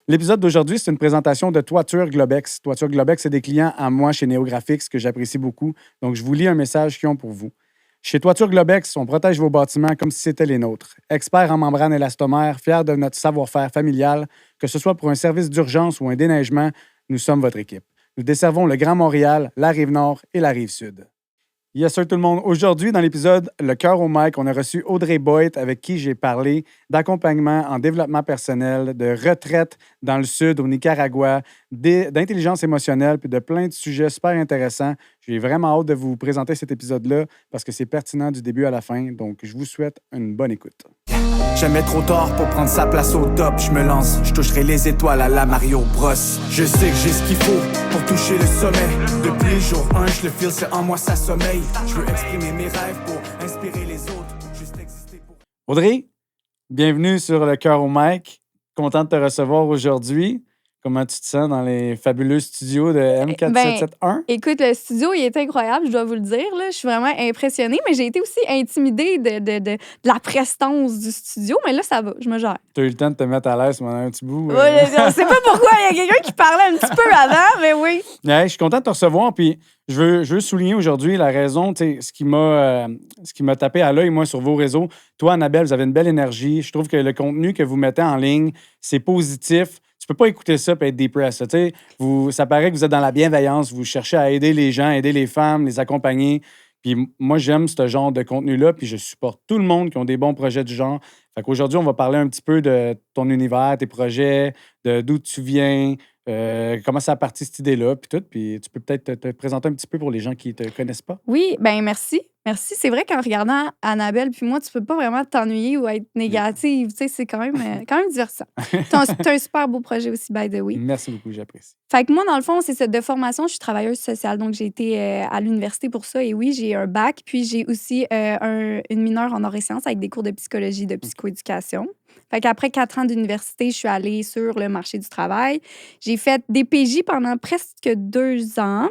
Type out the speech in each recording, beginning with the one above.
L'épisode d'aujourd'hui, c'est une présentation de Toiture Globex. Toiture Globex, c'est des clients à moi chez NeoGraphics que j'apprécie beaucoup. Donc, je vous lis un message qu'ils ont pour vous. Chez Toiture Globex, on protège vos bâtiments comme si c'était les nôtres. Experts en membrane élastomère, fiers de notre savoir-faire familial, que ce soit pour un service d'urgence ou un déneigement, nous sommes votre équipe. Nous desservons le Grand Montréal, la Rive-Nord et la Rive-Sud. Yes, sir, tout le monde. Aujourd'hui, dans l'épisode Le cœur au mic, on a reçu Audrey Boit avec qui j'ai parlé d'accompagnement en développement personnel, de retraite dans le sud, au Nicaragua, d'intelligence émotionnelle, puis de plein de sujets super intéressants. J'ai vraiment hâte de vous présenter cet épisode-là parce que c'est pertinent du début à la fin. Donc, je vous souhaite une bonne écoute. Jamais trop tard pour prendre sa place au top. Je me lance, je toucherai les étoiles à la Mario Bros. Je sais que j'ai ce qu'il faut pour toucher le sommet. Depuis le jour 1, je le feel, c'est en moi ça sommeille. Je veux exprimer mes rêves pour inspirer les autres. Juste exister pour... Audrey, bienvenue sur Le cœur au mic. Content de te recevoir aujourd'hui. Comment tu te sens dans les fabuleux studios de M4771? Écoute, le studio, il est incroyable, je dois vous le dire. Là. Je suis vraiment impressionnée, mais j'ai été aussi intimidée de la prestance du studio. Mais là, ça va, je me gère. Tu as eu le temps de te mettre à l'aise pendant un petit bout. Oui, on sait pas pourquoi. Il y a quelqu'un qui parlait un petit peu avant, mais oui. Ouais, je suis content de te recevoir. Puis je veux souligner aujourd'hui la raison, ce qui m'a tapé à l'œil, moi, sur vos réseaux. Toi, Annabelle, vous avez une belle énergie. Je trouve que le contenu que vous mettez en ligne, c'est positif. Tu peux pas écouter ça et être depressed. Ça paraît que vous êtes dans la bienveillance. Vous cherchez à aider les gens, aider les femmes, les accompagner. Puis moi, j'aime ce genre de contenu-là, puis je supporte tout le monde qui ont des bons projets du genre. Fait qu'aujourd'hui, on va parler un petit peu de ton univers, tes projets, d'où tu viens, comment ça a parti cette idée-là, puis tout. Puis tu peux peut-être te présenter un petit peu pour les gens qui te connaissent pas. Oui, bien merci. Merci. C'est vrai qu'en regardant Annabelle puis moi, tu peux pas vraiment t'ennuyer ou être négative. Tu sais, c'est quand même divertissant. T'as un super beau projet aussi, by the way. Merci beaucoup, j'apprécie. Fait que moi, dans le fond, c'est ça. De formation, je suis travailleuse sociale. Donc, j'ai été à l'université pour ça. Et oui, j'ai un bac. Puis, j'ai aussi une mineure en arts et sciences avec des cours de psychologie, de psychoéducation. Fait qu'après 4 ans d'université, je suis allée sur le marché du travail. J'ai fait des PJ pendant presque 2 ans.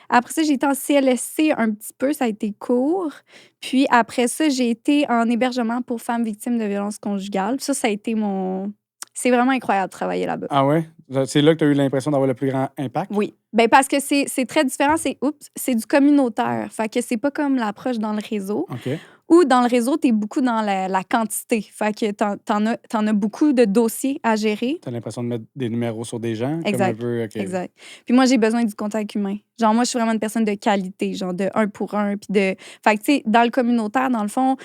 Après ça, j'ai été en CLSC un petit peu, ça a été court. Puis après ça, j'ai été en hébergement pour femmes victimes de violences conjugales. Ça a été mon... C'est vraiment incroyable de travailler là-bas. Ah ouais? C'est là que tu as eu l'impression d'avoir le plus grand impact? Oui. Ben parce que c'est très différent. C'est du communautaire. Fait que c'est pas comme l'approche dans le réseau. OK. Ou dans le réseau, tu es beaucoup dans la quantité. Fait que t'en as beaucoup de dossiers à gérer. Tu as l'impression de mettre des numéros sur des gens? Exact. Comme un peu, OK. Exact. Puis moi, j'ai besoin du contact humain. Genre, moi, je suis vraiment une personne de qualité, genre de 1 pour 1. Puis de... Fait que, tu sais, dans le communautaire, dans le fond,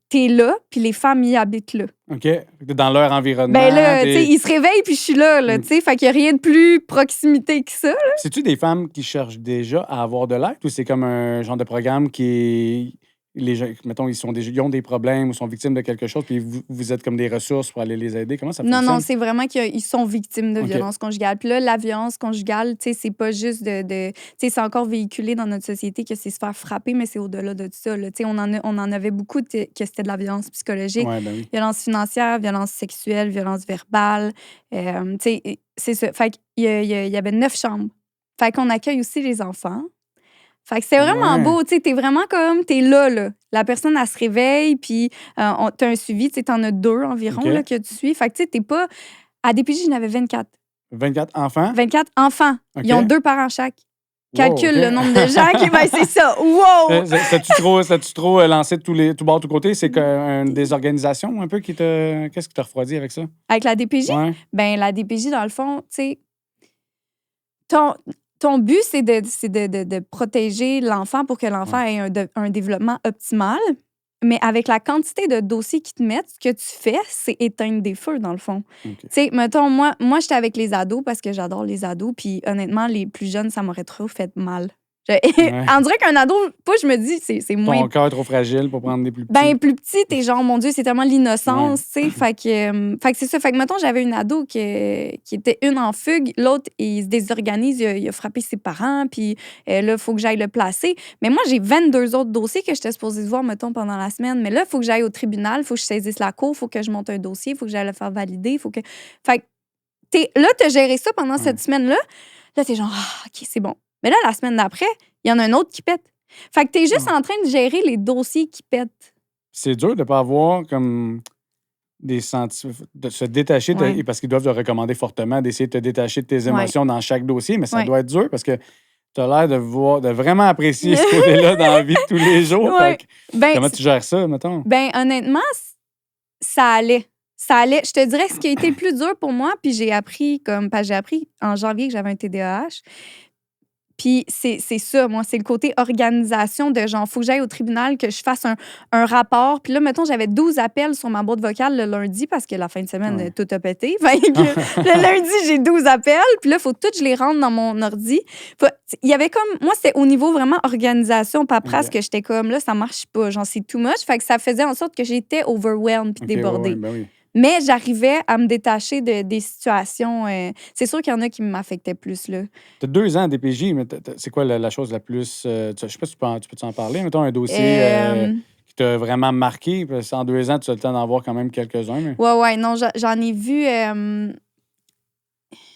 t'es là, puis les femmes y habitent là. OK. T'es dans leur environnement. Ben là, tu sais, ils se réveillent, puis je suis là, tu sais. Fait qu'il n'y a rien de plus proximité que ça, là. C'est-tu des femmes qui cherchent déjà à avoir de l'aide ou c'est comme un genre de programme qui est... Les gens, mettons, ils ont des problèmes ou sont victimes de quelque chose, puis vous êtes comme des ressources pour aller les aider. Comment ça fonctionne? Non, c'est vraiment qu'ils sont victimes de OK. violences conjugales. Puis là, la violence conjugale, tu sais, c'est pas juste tu sais, c'est encore véhiculé dans notre société que c'est se faire frapper, mais c'est au-delà de ça, là. Tu sais, on en avait beaucoup que c'était de la violence psychologique, Ouais, ben oui. violence financière, violence sexuelle, violence verbale. Tu sais, c'est ça. Fait qu'il y avait 9 chambres. Fait qu'on accueille aussi les enfants. Fait que c'est vraiment Ouais. beau, tu sais, t'es vraiment comme, t'es là, là. La personne, elle se réveille, puis t'as un suivi, tu sais, t'en as 2 environ, OK. là, que tu suis. Fait que, tu sais, t'es pas... À DPJ, j'en avais 24. 24 enfants? 24 enfants. OK. Ils ont 2 parents chaque. Calcule Wow, OK. le nombre de gens qui... Ben, c'est ça. Wow! T'as-tu trop lancé de tout bord, tout côté? C'est des organisations un peu qui te... Qu'est-ce qui t'a refroidi avec ça? Avec la DPJ? Ouais. Ben, la DPJ, dans le fond, tu sais... Ton but, c'est de protéger l'enfant pour que l'enfant ait un développement optimal. Mais avec la quantité de dossiers qu'ils te mettent, ce que tu fais, c'est éteindre des feux, dans le fond. OK. Tu sais, mettons, moi j'étais avec les ados parce que j'adore les ados. Puis honnêtement, les plus jeunes, ça m'aurait trop fait mal. On dirait qu'un ado, je me dis, c'est moins... Ton cœur est trop fragile pour prendre des plus petits. Ben, plus petit, t'es genre, mon Dieu, c'est tellement l'innocence, tu sais. Fait que c'est ça. Fait que, mettons, j'avais une ado qui était une en fugue, l'autre, il se désorganise, il a frappé ses parents, puis là, il faut que j'aille le placer. Mais moi, j'ai 22 autres dossiers que j'étais supposée voir, mettons, pendant la semaine. Mais là, il faut que j'aille au tribunal, il faut que je saisisse la cour, il faut que je monte un dossier, il faut que j'aille le faire valider, il faut que... Fait que, là, t'as géré ça pendant cette semaine-là. Là, t'es genre, OK, c'est bon. Mais là, la semaine d'après, il y en a un autre qui pète. Fait que t'es juste en train de gérer les dossiers qui pètent. C'est dur de ne pas avoir comme de se détacher, Ouais. parce qu'ils doivent te recommander fortement d'essayer de te détacher de tes émotions dans chaque dossier, mais ça doit être dur parce que tu as l'air de vraiment apprécier ce côté-là dans la vie de tous les jours. Ouais. Fait que comment tu gères ça, mettons? Ben, honnêtement, ça allait. Ça allait. Je te dirais que ce qui a été le plus dur pour moi, puis j'ai appris en janvier que j'avais un TDAH. Puis c'est ça, moi, c'est le côté organisation de genre, faut que j'aille au tribunal, que je fasse un rapport. Puis là, mettons, j'avais 12 appels sur ma boîte vocale le lundi parce que la fin de semaine, tout a pété. Fait que le lundi, j'ai 12 appels. Puis là, il faut tout, je les rentre dans mon ordi. Il y avait comme, moi, c'était au niveau vraiment organisation, paperasse, que j'étais comme, là, ça marche pas. Genre, c'est too much. Fait que ça faisait en sorte que j'étais overwhelmed puis débordée. Ben oui. Mais j'arrivais à me détacher des situations. C'est sûr qu'il y en a qui m'affectaient plus, là. Tu as 2 ans à DPJ, mais c'est quoi la chose la plus... je sais pas si tu peux en parler. Mettons un dossier qui t'a vraiment marqué. Parce qu'en 2 ans, tu as le temps d'en voir quand même quelques-uns. Mais... Ouais, non, j'en ai vu...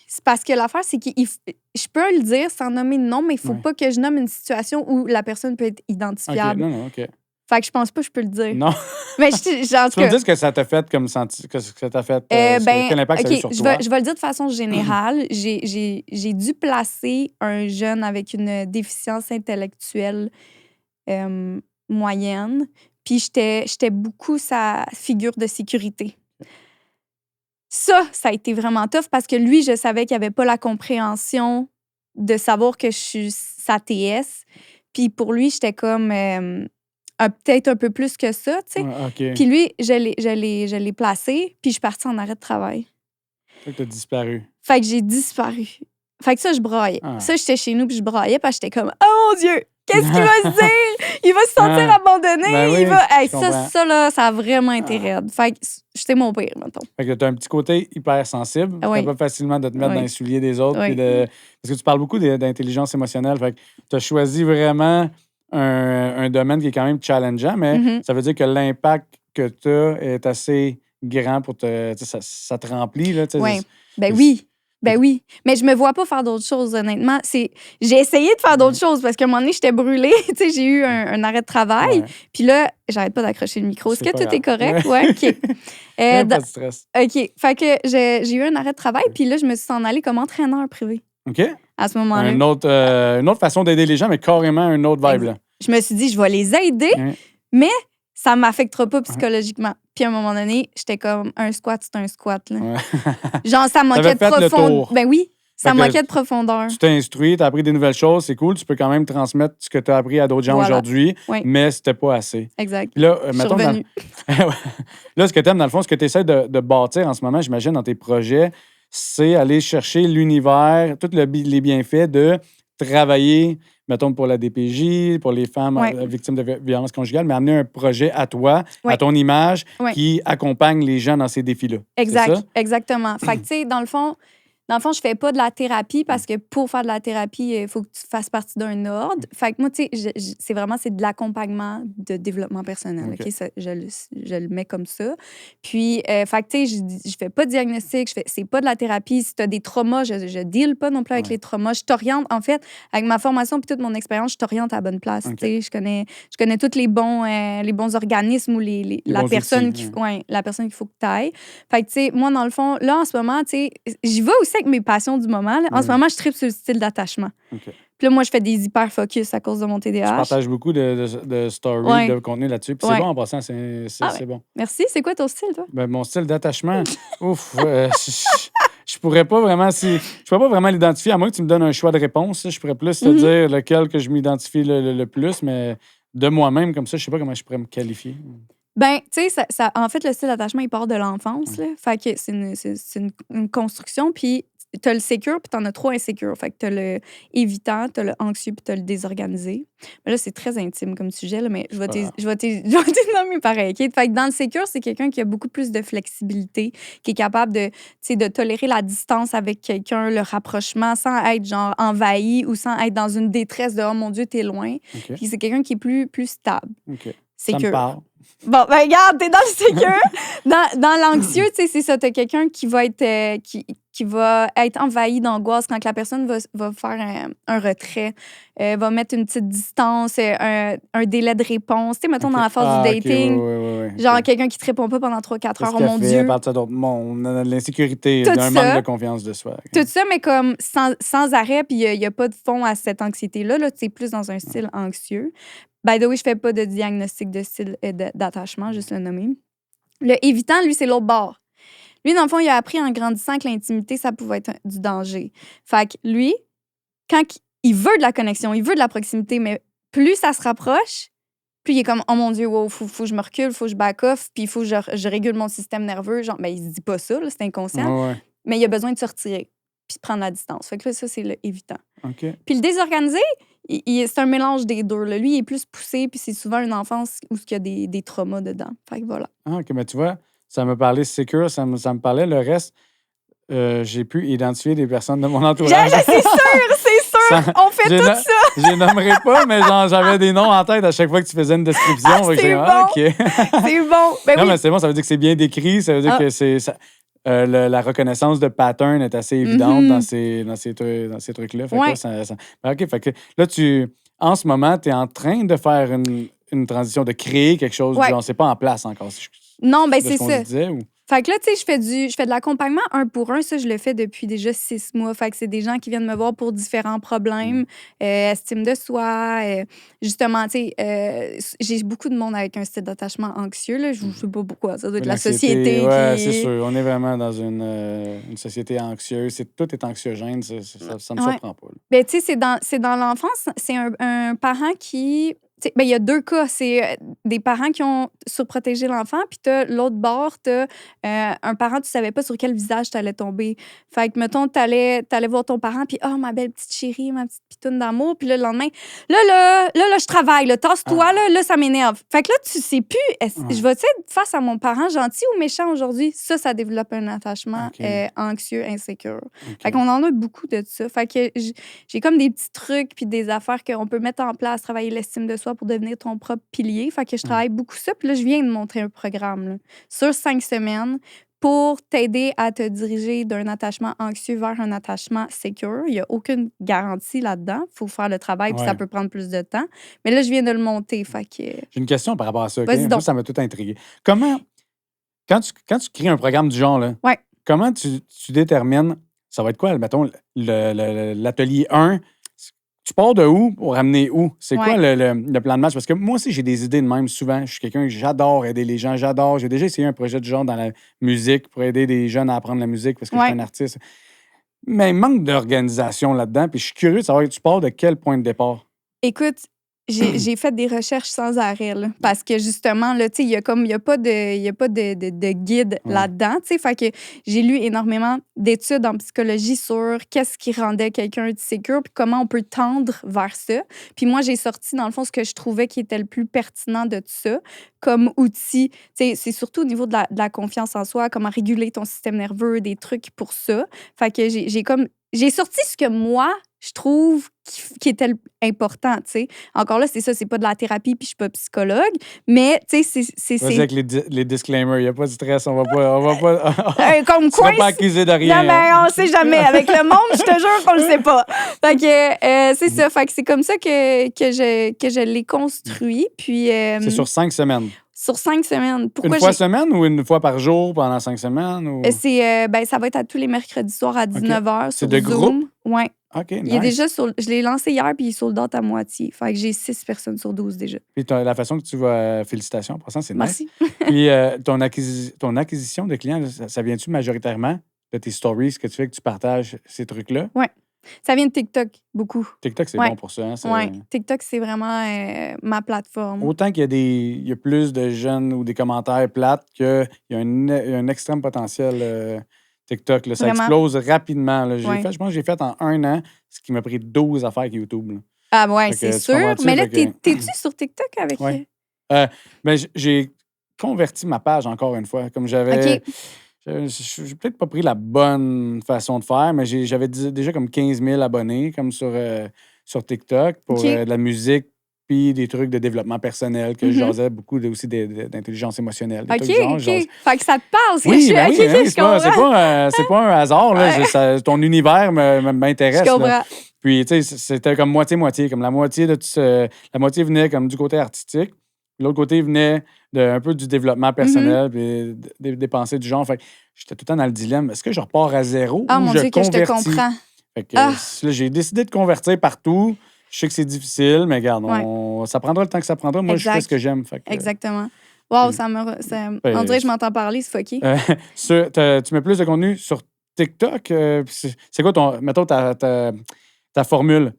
C'est parce que l'affaire, c'est que je peux le dire sans nommer de nom, mais il faut pas que je nomme une situation où la personne peut être identifiable. OK. Fait que je pense pas que je peux le dire. Non. Mais genre, tu peux me dire ce que ça t'a fait comme senti, que ça t'a fait, quel impact ça a eu sur toi? Je vais le dire de façon générale. J'ai dû placer un jeune avec une déficience intellectuelle moyenne, puis j'étais beaucoup sa figure de sécurité. Ça a été vraiment tough parce que lui, je savais qu'il n'avait pas la compréhension de savoir que je suis sa TS. Puis pour lui, j'étais comme... peut-être un peu plus que ça, tu sais. OK. Puis lui, je l'ai placé, puis je suis partie en arrêt de travail. Fait que t'as disparu. Fait que j'ai disparu. Fait que ça, je braillais. Ah. Ça, j'étais chez nous, puis je braillais, parce que j'étais comme « Oh mon Dieu! Qu'est-ce qu'il va se dire? Il va se sentir abandonné! Ben oui, il va... » Hey, je comprends. ça, là, ça a vraiment été raide. Fait que j'étais mon pire, mettons. Fait que t'as un petit côté hyper sensible. Oui. C'est pas facilement de te mettre Oui. dans les souliers des autres. Oui. Puis parce que tu parles beaucoup d'intelligence émotionnelle. Fait que t'as choisi vraiment un domaine qui est quand même challengeant, mais ça veut dire que l'impact que t'as est assez grand pour te... Ça te remplit, là. Oui. Ben oui. Mais je me vois pas faire d'autres choses, honnêtement. J'ai essayé de faire d'autres choses parce qu'à un moment donné, j'étais brûlée. Tu sais, j'ai eu un arrêt de travail. Ouais. Puis là, j'arrête pas d'accrocher le micro. Est-ce C'est que pas tout est grave. correct? Ouais, OK. Pas de stress. OK. Fait que j'ai eu un arrêt de travail. Puis là, je me suis en allée comme entraîneur privé OK? à ce moment-là. Une autre façon d'aider les gens, mais carrément une autre vibe, là. Je me suis dit, je vais les aider, mais ça m'affectera pas psychologiquement. Puis à un moment donné, j'étais comme, un squat, c'est un squat. Là. Ouais. Genre, ça manquait de profondeur. Ben oui, ça manquait de profondeur. Tu t'es instruit, tu as appris des nouvelles choses, c'est cool. Tu peux quand même transmettre ce que tu as appris à d'autres gens aujourd'hui, mais c'était pas assez. Exact. Puis là, Je suis mettons, revenue. là, ce que tu aimes, dans le fond, ce que tu essaies de bâtir en ce moment, j'imagine, dans tes projets, c'est aller chercher l'univers, tous les bienfaits de travailler, mettons, pour la DPJ, pour les femmes victimes de violences conjugales, mais amener un projet à toi, à ton image, qui accompagne les gens dans ces défis-là. Exact, c'est ça? exactement. Fait que, tu sais, dans le fond, je fais pas de la thérapie parce que pour faire de la thérapie, il faut que tu fasses partie d'un ordre. Fait que moi, tu sais, c'est de l'accompagnement de développement personnel. OK. OK? Ça, je le mets comme ça. Puis, fait que, tu sais, je fais pas de diagnostic, c'est pas de la thérapie. Si tu as des traumas, je deal pas non plus avec les traumas. Je t'oriente, en fait, avec ma formation puis toute mon expérience, je t'oriente à la bonne place. OK. Tu sais, je connais tous les bons organismes ou la bons personne outils, la personne qu'il faut que tu ailles. Fait que, tu sais, moi, dans le fond, là, en ce moment, tu sais, j'y vais aussi avec mes passions du moment. Là. En ce moment, je tripe sur le style d'attachement. OK. Puis là, moi, je fais des hyper-focus à cause de mon TDAH. Je partage beaucoup de stories, de contenu là-dessus. Puis c'est bon en passant, c'est bon. Merci. C'est quoi ton style, toi? Ben, mon style d'attachement, ouf, je pourrais pas vraiment l'identifier, à moins que tu me donnes un choix de réponse. Je pourrais plus te dire lequel que je m'identifie le plus, mais de moi-même, comme ça, je sais pas comment je pourrais me qualifier. Ben, tu sais, en fait, le style d'attachement, il part de l'enfance. Là. Fait que c'est une construction, puis t'as le secure, puis t'en as 3 insécure. Fait que t'as le évitant, t'as le anxieux, puis t'as le désorganisé. Mais là, c'est très intime comme sujet, là, mais je vais te nommer pareil. Okay? Fait que dans le secure, c'est quelqu'un qui a beaucoup plus de flexibilité, qui est capable de tolérer la distance avec quelqu'un, le rapprochement, sans être genre envahi ou sans être dans une détresse de « Oh mon Dieu, t'es loin ». OK. Puis c'est quelqu'un qui est plus stable. OK. Secure. Ça me parle. Bon, ben regarde, t'es dans le secure. dans l'anxieux, tu sais, c'est ça. T'as quelqu'un qui va être... qui va être envahi d'angoisse quand la personne va faire un retrait, va mettre une petite distance, un délai de réponse. Tu sais, mettons, OK. dans la phase du OK, dating, ouais, genre OK. quelqu'un qui te répond pas pendant 3-4 Qu'est-ce heures, oh qu'elle mon fait? Dieu. Elle parle de ça d'autre. Bon, on a de l'insécurité, Tout d'un ça. manque de confiance de soi. OK. Tout ça, mais comme sans arrêt, puis il n'y a pas de fond à cette anxiété-là. Là, tu es plus dans un style anxieux. By the way, je fais pas de diagnostic de style d'attachement, juste le nommer. Le évitant, lui, c'est l'autre bord. Lui, dans le fond, il a appris en grandissant que l'intimité, ça pouvait être du danger. Fait que lui, quand il veut de la connexion, il veut de la proximité, mais plus ça se rapproche, plus il est comme, oh mon Dieu, wow, faut que je me recule, faut que je back off, puis il faut que je régule mon système nerveux. Genre, ben, il se dit pas ça, là, c'est inconscient, Ouais. mais il a besoin de se retirer, puis de prendre la distance. Fait que là, ça, c'est le évitant. OK. Puis le désorganisé, c'est un mélange des deux. Là. Lui, il est plus poussé, puis c'est souvent une enfance où il y a des traumas dedans. Fait que voilà. Ah, OK, mais tu vois, ça me parlait secure, ça me parlait. Le reste, j'ai pu identifier des personnes de mon entourage. C'est sûr! Ça- On fait j'ai tout no- ça! Je les nommerai pas, mais genre, j'avais des noms en tête à chaque fois que tu faisais une description. Ah, Fait que c'est j'ai- bon! OK. C'est bon! Ben Non, oui. mais c'est bon, ça veut dire que c'est bien décrit. Ça veut dire Ah. que la reconnaissance de pattern est assez évidente Mhm. dans ces trucs-là. Fait que Ouais. là, OK, fait que là, en ce moment, tu es en train de faire une transition, de créer quelque chose. Ouais. Genre, c'est pas en place encore. Non, ben de c'est ce qu'on ça. se disait, ou... Fait que là, tu sais, je fais de l'accompagnement 1 pour 1. Ça, je le fais depuis déjà 6 mois. Fait que c'est des gens qui viennent me voir pour différents problèmes, estime de soi. Justement, tu sais, j'ai beaucoup de monde avec un style d'attachement anxieux. Là. Je sais pas pourquoi. Ça doit être la L'anxiété, société. ouais, qui... c'est sûr. On est vraiment dans une société anxieuse. Tout est anxiogène. Ça me Ouais. surprend pas. Là. Ben, tu sais, c'est dans l'enfance. C'est un parent qui. Ben, il y a 2 cas. C'est des parents qui ont surprotégé l'enfant, puis t'as l'autre bord, t'as un parent, tu savais pas sur quel visage t'allais tomber. Fait que, mettons, t'allais voir ton parent, puis « Oh, ma belle petite chérie, ma petite pitoune d'amour. » Puis là, le lendemain, là, je travaille, là, tasse-toi, là, ça m'énerve. Fait que là, tu sais plus, je vais être face à mon parent gentil ou méchant aujourd'hui? Ça développe un attachement OK. anxieux, insécure. OK. Fait qu'on en a beaucoup de ça. Fait que j'ai comme des petits trucs puis des affaires qu'on peut mettre en place, travailler l'estime de soi pour devenir ton propre pilier. Fait que je travaille beaucoup ça. Puis là, je viens de montrer un programme là, sur 5 semaines pour t'aider à te diriger d'un attachement anxieux vers un attachement secure. Il n'y a aucune garantie là-dedans. Il faut faire le travail, puis Ouais. ça peut prendre plus de temps. Mais là, je viens de le monter. Fait que... J'ai une question par rapport à ça. OK? Vas-y donc. Ça m'a tout intrigué. Comment, quand tu crées un programme du genre, là, Ouais. comment tu détermines, ça va être quoi, mettons, l'atelier 1, tu pars de où pour amener où? C'est quoi le plan de match? Parce que moi aussi, j'ai des idées de même souvent. Je suis quelqu'un que j'adore aider les gens, J'ai déjà essayé un projet du genre dans la musique pour aider des jeunes à apprendre la musique parce que je suis un artiste. Mais il manque d'organisation là-dedans. Puis je suis curieux de savoir, tu pars de quel point de départ? Écoute, j'ai fait des recherches sans arrêt, là, parce que justement, là, tu sais, il y a pas de guide là-dedans, tu sais, fait que j'ai lu énormément d'études en psychologie sur qu'est-ce qui rendait quelqu'un sécure, puis comment on peut tendre vers ça. Puis moi, j'ai sorti, dans le fond, ce que je trouvais qui était le plus pertinent de tout ça comme outil. Tu sais, c'est surtout au niveau de la confiance en soi, comment réguler ton système nerveux, des trucs pour ça. Fait que j'ai sorti ce que moi, je trouve qui était important, tu sais. Encore là, c'est ça, c'est pas de la thérapie, puis je suis pas psychologue, mais, tu sais, c'est... Vas-y avec les disclaimers, il n'y a pas de stress, on va pas... comme tu quoi... seras pas accusé de rien. Non, mais on sait jamais. Avec le monde, je te jure qu'on le sait pas. Fait que c'est ça. Fait que c'est comme ça que je l'ai construit, puis... C'est sur 5 semaines. Sur 5 semaines. Pourquoi Une fois semaine ou une fois par jour pendant 5 semaines? Ou... ça va être à tous les mercredis soirs à 19h sur de Zoom. groupe? Ouais. OK, nice. Il est déjà je l'ai lancé hier, puis il est sold out à moitié. Fait que j'ai 6 personnes sur 12 déjà. Puis la façon que tu vas... félicitations, pour ça, c'est nice. Merci. Puis ton acquisition de clients, ça vient-tu majoritairement de tes stories que tu fais, que tu partages ces trucs-là? Oui. Ça vient de TikTok, beaucoup. TikTok, c'est bon pour ça. Hein? Oui. TikTok, c'est vraiment ma plateforme. Autant qu'il y a plus de jeunes ou des commentaires plates qu'il y a un extrême potentiel... TikTok, là, ça Vraiment? explose rapidement. Là. Je pense que j'ai fait en 1 an ce qui m'a pris 12 affaires avec YouTube. Là. Ah ouais, Fait que c'est tu sûr. comprends-tu? Mais là, Fait que- t'es-tu sur TikTok avec... Ouais. Mais j'ai converti ma page encore une fois. Comme j'avais... OK. J'ai peut-être pas pris la bonne façon de faire, mais j'avais déjà comme 15 000 abonnés comme sur TikTok pour OK. de la musique puis des trucs de développement personnel, que je jasais beaucoup aussi d'intelligence émotionnelle. Des OK, trucs du genre, OK. je jase. Fait que ça te parle, ce que je Oui, suis. ben OK, oui, OK, ben oui, je comprends. c'est pas un hasard. Là, ton univers m'intéresse. Je comprends. Là. Puis, tu sais, c'était comme moitié-moitié. Comme la moitié la moitié venait comme du côté artistique. L'autre côté venait un peu du développement personnel puis des pensées du genre. Fait que j'étais tout le temps dans le dilemme. Est-ce que je repars à zéro Ah, ou mon je Dieu, que je te convertis? comprends. Fait que Ah. là, j'ai décidé de convertir partout. Je sais que c'est difficile, mais regarde, ça prendra le temps que ça prendra. Moi, je fais ce que j'aime. Fait que, Exactement. Wow, puis- on dirait que je m'entends parler, c'est fucké. tu mets plus de contenu sur TikTok? C'est quoi mettons, ta formule?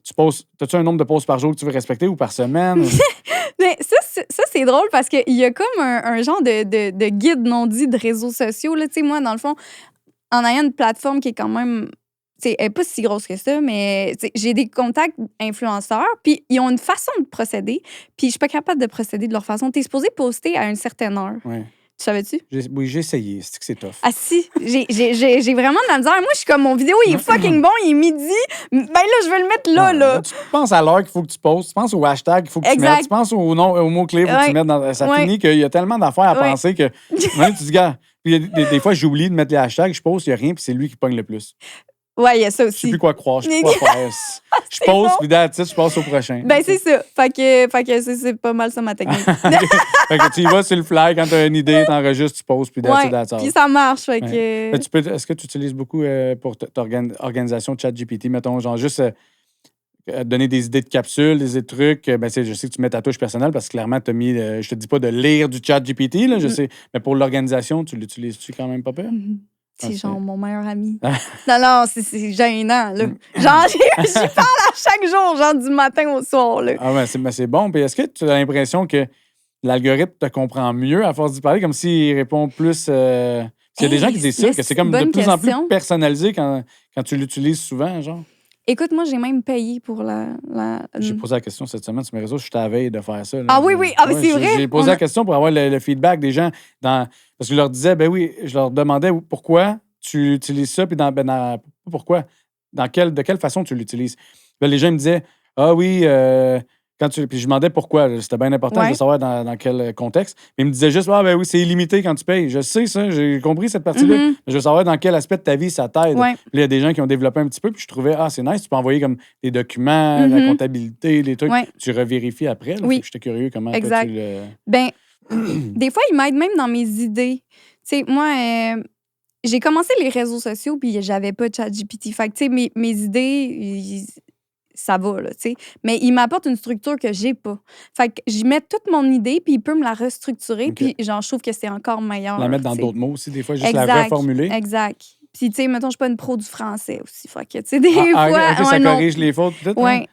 As-tu un nombre de posts par jour que tu veux respecter ou par semaine? Mais ça c'est drôle parce qu'il y a comme un genre de guide non dit de réseaux sociaux. Là. Tu sais, moi, dans le fond, en ayant une plateforme qui est quand même... tu sais, elle n'est pas si grosse que ça, mais tu sais, j'ai des contacts influenceurs, puis ils ont une façon de procéder, puis je suis pas capable de procéder de leur façon. Tu es supposé poster à une certaine heure. Ouais. Tu savais-tu? Oui, j'ai essayé. C'est que c'est tough. Ah si, j'ai vraiment de la misère. Moi, je suis comme, mon vidéo, il est fucking bon, il est midi. Ben là, je veux le mettre là, Ouais, là. tu penses à l'heure qu'il faut que tu postes, tu penses au hashtag qu'il faut que tu Exact. mettes, tu penses au mot-clé qu'il faut que tu mettes. Ça finit qu'il y a tellement d'affaires à penser que même tu te dis, gars, puis des fois, j'oublie de mettre les hashtags, je poste, il n'y a rien, puis c'est lui qui pogne le plus. Ouais, il y a ça Je sais aussi. plus quoi croire, je sais plus quoi faire. Je pose, puis that's it, je passe au prochain. Ben, c'est ça. Fait que c'est pas mal ça, ma technique. Fait que tu y vas sur le fly, quand tu as une idée, tu enregistres, tu poses, puis that's it, that's all. Puis ça marche. Fait que... Mais est-ce que tu utilises beaucoup pour ta organisation de ChatGPT, mettons, genre juste donner des idées de capsules, des idées de trucs? Ben, je sais que tu mets ta touche personnelle parce que clairement, tu as mis, je te dis pas de lire du ChatGPT, là, je sais, mais pour l'organisation, tu l'utilises-tu quand même pas pire? C'est genre mon meilleur ami. Non, c'est gênant, là. Genre, j'y parle à chaque jour, genre du matin au soir, là. Ah ouais, c'est bon. Puis est-ce que tu as l'impression que l'algorithme te comprend mieux à force d'y parler, comme s'il répond plus... Il y a des gens qui disent ça, que c'est comme de plus en plus personnalisé quand tu l'utilises souvent, genre. Écoute, moi, j'ai même payé pour la... J'ai posé la question cette semaine sur mes réseaux, je suis à la veille de faire ça. Là. Ah oui, ah, mais c'est vrai. J'ai posé la question pour avoir le feedback des gens. Parce que je leur disais, ben oui, je leur demandais pourquoi tu utilises ça, puis pourquoi, de quelle façon tu l'utilises. Ben, les gens me disaient, ah oui, puis je demandais pourquoi. C'était bien important de savoir dans quel contexte. Mais ils me disaient juste, ah ben oui, c'est illimité quand tu payes. Je sais ça, j'ai compris cette partie-là. Mais je veux savoir dans quel aspect de ta vie ça t'aide. Puis là, il y a des gens qui ont développé un petit peu, puis je trouvais, c'est nice, tu peux envoyer comme des documents, la comptabilité, les trucs. Tu revérifies après. Là, j'étais curieux comment toi, tu le... Ben, des fois, ils m'aident même dans mes idées. Tu sais, moi... j'ai commencé les réseaux sociaux, puis j'avais pas de ChatGPT. Fait que, tu sais, mes idées, ça va, là, tu sais. Mais il m'apporte une structure que j'ai pas. Fait que j'y mets toute mon idée, puis il peut me la restructurer, puis genre, je trouve que c'est encore meilleur. La mettre dans d'autres mots aussi, des fois, juste la reformuler. Exact. Puis, tu sais, mettons, je suis pas une pro du français aussi. Fait que, tu sais, des fois... ça corrige les fautes, peut-être? Oui.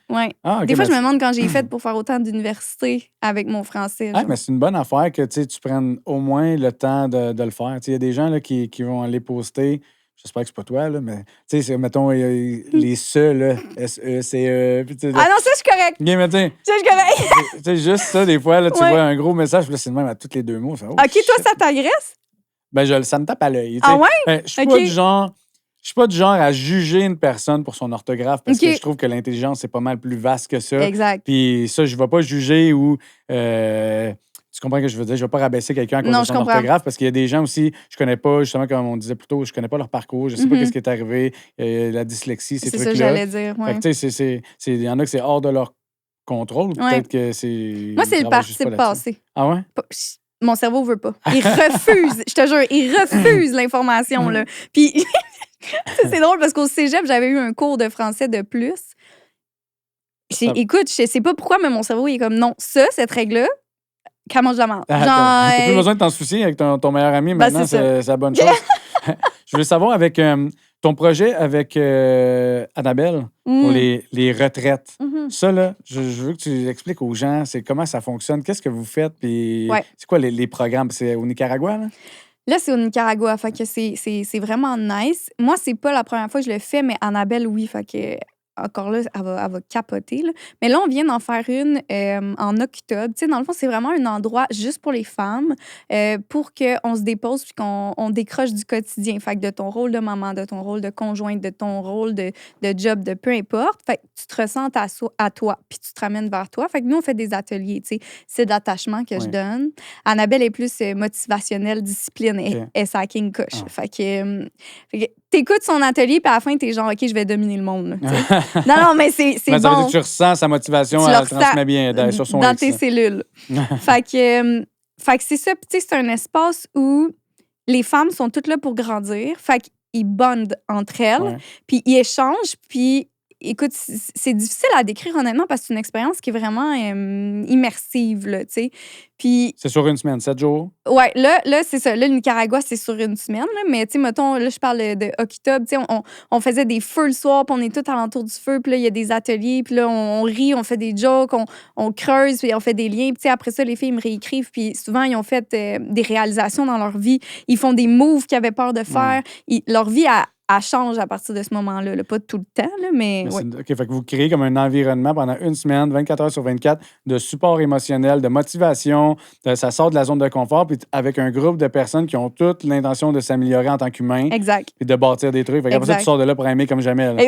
Des fois, je me ben demande quand j'ai fait pour faire autant d'université avec mon français. Mais c'est une bonne affaire que tu prennes au moins le temps de le faire. Il y a des gens là, qui vont aller poster. J'espère que c'est pas toi, là, mais tu sais, mettons, les SE, là, S-E-C-E. Ah non, ça, je suis correct. Okay, mais ça, je suis correct. Tu sais, juste ça, des fois, là, tu vois un gros message, puis là, c'est le même à tous les deux mots. OK, toi, ça t'agresse? Ben, ça me tape à l'œil. Ah ouais? Ben, je suis pas du genre... Je suis pas du genre à juger une personne pour son orthographe parce que je trouve que l'intelligence, c'est pas mal plus vaste que ça. Exact. Puis ça, je vais pas juger ou... tu comprends ce que je veux dire? Je vais pas rabaisser quelqu'un à cause de son orthographe parce qu'il y a des gens aussi, je connais pas, justement, comme on disait plus tôt, je connais pas leur parcours, je sais pas qu'est-ce qui est arrivé, la dyslexie, ces trucs-là. C'est ça que j'allais dire, Fait que, tu sais, il y en a que c'est hors de leur contrôle. Peut-être que c'est... Moi, c'est le participe passé. Ah ouais? Mon cerveau veut pas. Il refuse, je te jure, il refuse l'information, là. Puis... c'est drôle parce qu'au cégep, j'avais eu un cours de français de plus. Écoute, je sais pas pourquoi, mais mon cerveau il est comme non, cette règle-là, qu'elle mange la menthe. T'as plus besoin de t'en soucier avec ton meilleur ami. Maintenant, c'est la bonne chose. Je veux savoir, avec ton projet avec Annabelle pour les retraites, ça, là, je veux que tu expliques aux gens comment ça fonctionne, qu'est-ce que vous faites, puis c'est quoi les programmes? C'est au Nicaragua, là? Là, c'est au Nicaragua, fait que c'est vraiment nice. Moi, c'est pas la première fois que je le fais, mais Annabelle, oui, fait que encore là, elle va capoter, là. Mais là, on vient d'en faire une en octobre. Tu sais, dans le fond, c'est vraiment un endroit juste pour les femmes pour qu'on se dépose puis qu'on décroche du quotidien. Fait que de ton rôle de maman, de ton rôle de conjointe, de ton rôle de job, de peu importe. Fait que tu te ressentes à toi puis tu te ramènes vers toi. Fait que nous, on fait des ateliers, tu sais. C'est de l'attachement que je donne. Annabelle est plus motivationnelle, discipline et sa king coche. Fait que t'écoutes son atelier puis à la fin, t'es genre, OK, je vais dominer le monde. Là, non, mais c'est bon. Ça veut dire que tu ressens sa motivation, elle transmet bien sur son dans X, tes cellules. Fait que c'est ça. Puis, tu sais, c'est un espace où les femmes sont toutes là pour grandir. Fait qu'ils bondent entre elles. Puis, ils échangent. Puis, écoute, c'est difficile à décrire, honnêtement, parce que c'est une expérience qui est vraiment immersive, là, tu sais. Puis... C'est sur une semaine, 7 jours? Ouais, là c'est ça. Là, le Nicaragua, c'est sur une semaine, là. Mais, tu sais, mettons, là, je parle de octobre, tu sais, on faisait des feux le soir, puis on est tous alentour du feu, puis là, il y a des ateliers, puis là, on rit, on fait des jokes, on creuse, puis on fait des liens. Puis, tu sais, après ça, les filles me réécrivent, puis souvent, ils ont fait des réalisations dans leur vie. Ils font des moves qu'ils avaient peur de faire. Leur vie elle change à partir de ce moment-là. Là. Pas tout le temps, là, mais OK, fait que vous créez comme un environnement pendant une semaine, 24 heures sur 24, de support émotionnel, de motivation. Ça sort de la zone de confort, puis avec un groupe de personnes qui ont toute l'intention de s'améliorer en tant qu'humain. Exact. Et de bâtir des trucs. Fait qu'après ça, tu sors de là pour aimer comme jamais. Là.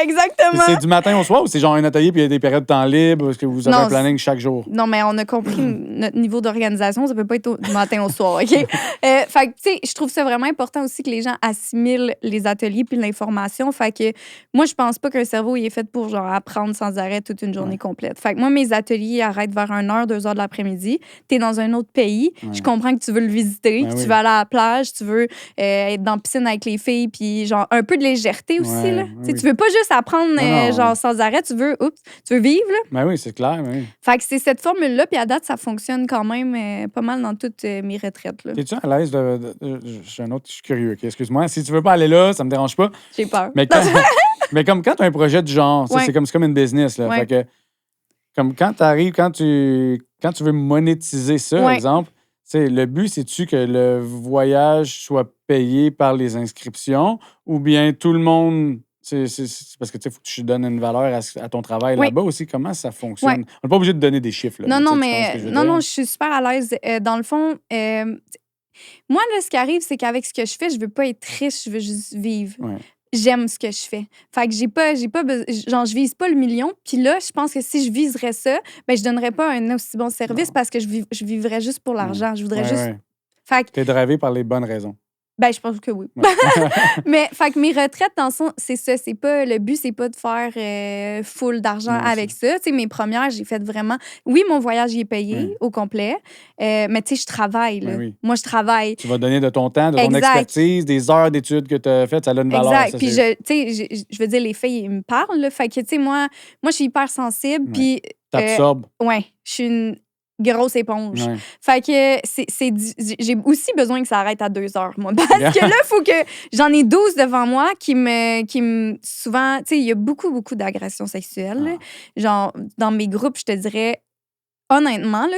Exactement. C'est du matin au soir ou c'est genre un atelier puis il y a des périodes de temps libre? Est-ce que vous avez un planning chaque jour? Non, mais on a compris notre niveau d'organisation. Ça peut pas être du matin au soir, OK? Fait que, tu sais, je trouve ça vraiment important aussi que les gens assimilent les ateliers puis l'information. Fait que moi, je pense pas qu'un cerveau il est fait pour genre apprendre sans arrêt toute une journée complète. Fait que moi, mes ateliers arrêtent vers 1h, 2h de l'après-midi. T'es dans un autre pays. Je comprends que tu veux le visiter, que tu veux aller à la plage, tu veux être dans la piscine avec les filles, puis genre un peu de légèreté aussi, là. Tu veux pas juste apprendre genre sans arrêt, tu veux vivre, là. Ben oui, c'est clair, oui. Fait que c'est cette formule-là, puis à date, ça fonctionne quand même pas mal dans toutes mes retraites, là. T'es-tu à l'aise je suis curieux, OK? Excuse-moi. Si tu veux pas aller là, ça me dérange pas. J'ai peur. Mais comme quand tu as un projet du genre, c'est comme une business, là. Fait que, comme quand tu arrives, quand tu veux monétiser ça, par exemple, le but, c'est-tu que le voyage soit payé par les inscriptions ou bien tout le monde... C'est parce que faut que tu donnes une valeur à ton travail là-bas aussi. Comment ça fonctionne? On n'est pas obligé de donner des chiffres. Là, non, je suis super à l'aise. Dans le fond, moi, là, ce qui arrive, c'est qu'avec ce que je fais, je veux pas être riche, je veux juste vivre. J'aime ce que je fais. Fait que j'ai pas genre, je vise pas le million. Puis là, je pense que si je viserais ça, ben, je donnerais pas un aussi bon service parce que je vivrais juste pour l'argent. Je voudrais juste... Fait que... T'es drivé par les bonnes raisons. Ben, je pense que oui. Mais, fait que mes retraites, dans le fond, c'est ça. C'est pas, le but, c'est pas de faire full d'argent avec ça. Tu sais, mes premières, j'ai fait vraiment... Oui, mon voyage, il est payé au complet. Mais, tu sais, je travaille, là. Moi, je travaille. Tu vas donner de ton temps, de ton expertise, des heures d'études que tu as faites. Ça a une valeur. Exact. Puis, tu sais, je veux dire, les filles, ils me parlent, là. Fait que, tu sais, moi, je suis hyper sensible. Puis... T'absorbes. Je suis une grosse éponge. Fait que j'ai aussi besoin que ça arrête à 2 heures, moi. Parce que là, il faut que... J'en ai 12 devant moi qui me souvent... Tu sais, il y a beaucoup, beaucoup d'agressions sexuelles. Là. Genre, dans mes groupes, je te dirais, honnêtement, là,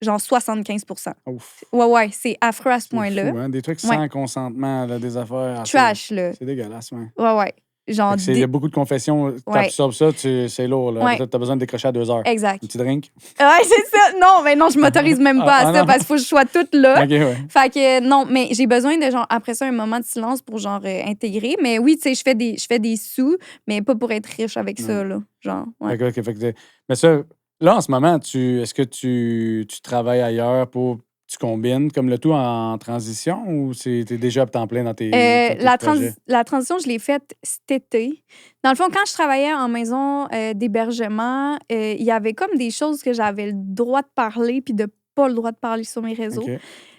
genre 75%. Ouf. Ouais, c'est affreux à ce point-là. Fou, hein? Des trucs sans consentement, là, des affaires... Trash, là. C'est dégueulasse, Ouais. Genre il y a beaucoup de confessions. T'absorbes ça, c'est lourd. Là. T'as besoin de décrocher à 2 heures. Exact. Un petit drink. Ouais, c'est ça. Non, mais non, je m'autorise même pas à ça parce qu'il faut que je sois toute là. Fait que non, mais j'ai besoin de genre après ça un moment de silence pour genre intégrer. Mais oui, tu sais, je fais des sous, mais pas pour être riche avec ça, là. Genre, fait que, mais ça, là, en ce moment, est-ce que tu travailles ailleurs pour... Tu combines comme le tout en transition ou t'es déjà à temps plein dans tes projets? La transition, je l'ai faite cet été. Dans le fond, quand je travaillais en maison d'hébergement, il y avait comme des choses que j'avais le droit de parler puis de pas le droit de parler sur mes réseaux.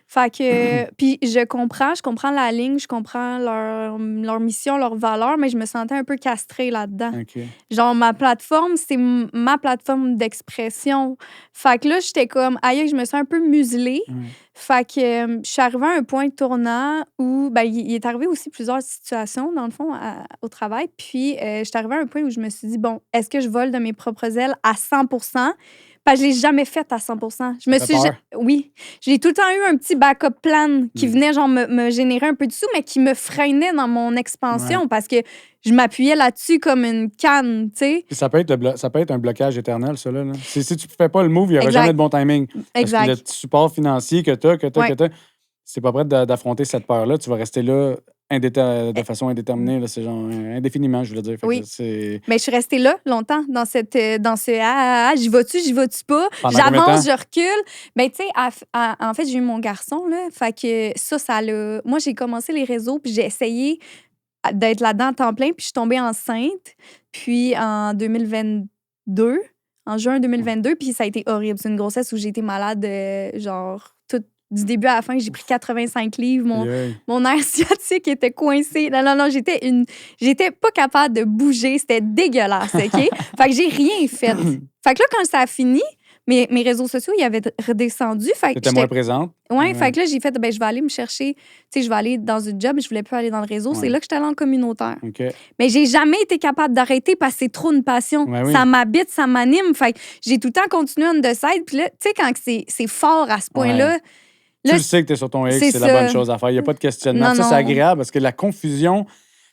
Fait que, puis je comprends la ligne, je comprends leur mission, leur valeur, mais je me sentais un peu castrée là-dedans. Genre, ma plateforme, c'est ma plateforme d'expression. Fait que là, j'étais comme, aïe, je me sens un peu muselée. Fait que je suis arrivée à un point tournant où, ben, il est arrivé aussi plusieurs situations, dans le fond, au travail. Puis, je suis arrivée à un point où je me suis dit, bon, est-ce que je vole de mes propres ailes à 100%? Parce que je l'ai jamais fait à 100%. Oui. J'ai tout le temps eu un petit backup plan qui venait genre me générer un peu de sous, mais qui me freinait dans mon expansion parce que je m'appuyais là-dessus comme une canne, tu sais. Puis ça peut être un blocage éternel, ça, là. Si tu ne fais pas le move, il n'y aura Exact. jamais de bon timing. Exact. Parce que le petit support financier que tu as, c'est pas prêt d'affronter cette peur-là. Tu vas rester là de façon indéterminée. Là, c'est genre indéfiniment, je veux dire. Fait Oui. que c'est... Mais je suis restée là longtemps, dans ce j'y vas-tu pas? Pendant combien de J'avance, temps? je recule. Ben, tu sais, en fait, j'ai eu mon garçon, là. Fait que ça l'a. Moi, j'ai commencé les réseaux, puis j'ai essayé d'être là-dedans à temps plein, puis je suis tombée enceinte. Puis en 2022, en juin 2022, puis ça a été horrible. C'est une grossesse où j'ai été malade, genre, du début à la fin, j'ai pris 85 livres. Mon nerf sciatique était coincé. Non, j'étais pas capable de bouger. C'était dégueulasse, OK? Fait que j'ai rien fait. Fait que là, quand ça a fini, mes réseaux sociaux, ils avaient redescendu. T'étais moins présente? Ouais, fait que là, j'ai fait, ben, je vais aller me chercher, tu sais, je vais aller dans une job, je voulais plus aller dans le réseau. Ouais. C'est là que j'étais allée en communautaire. OK. Mais j'ai jamais été capable d'arrêter parce que c'est trop une passion. Ouais, oui. Ça m'habite, ça m'anime. Fait que j'ai tout le temps continué on the side. Puis là, tu sais, quand c'est fort à ce point-là, tu le sais que tu es sur ton X, c'est la bonne chose à faire. Il n'y a pas de questionnement. Non, ça, non. c'est agréable parce que la confusion,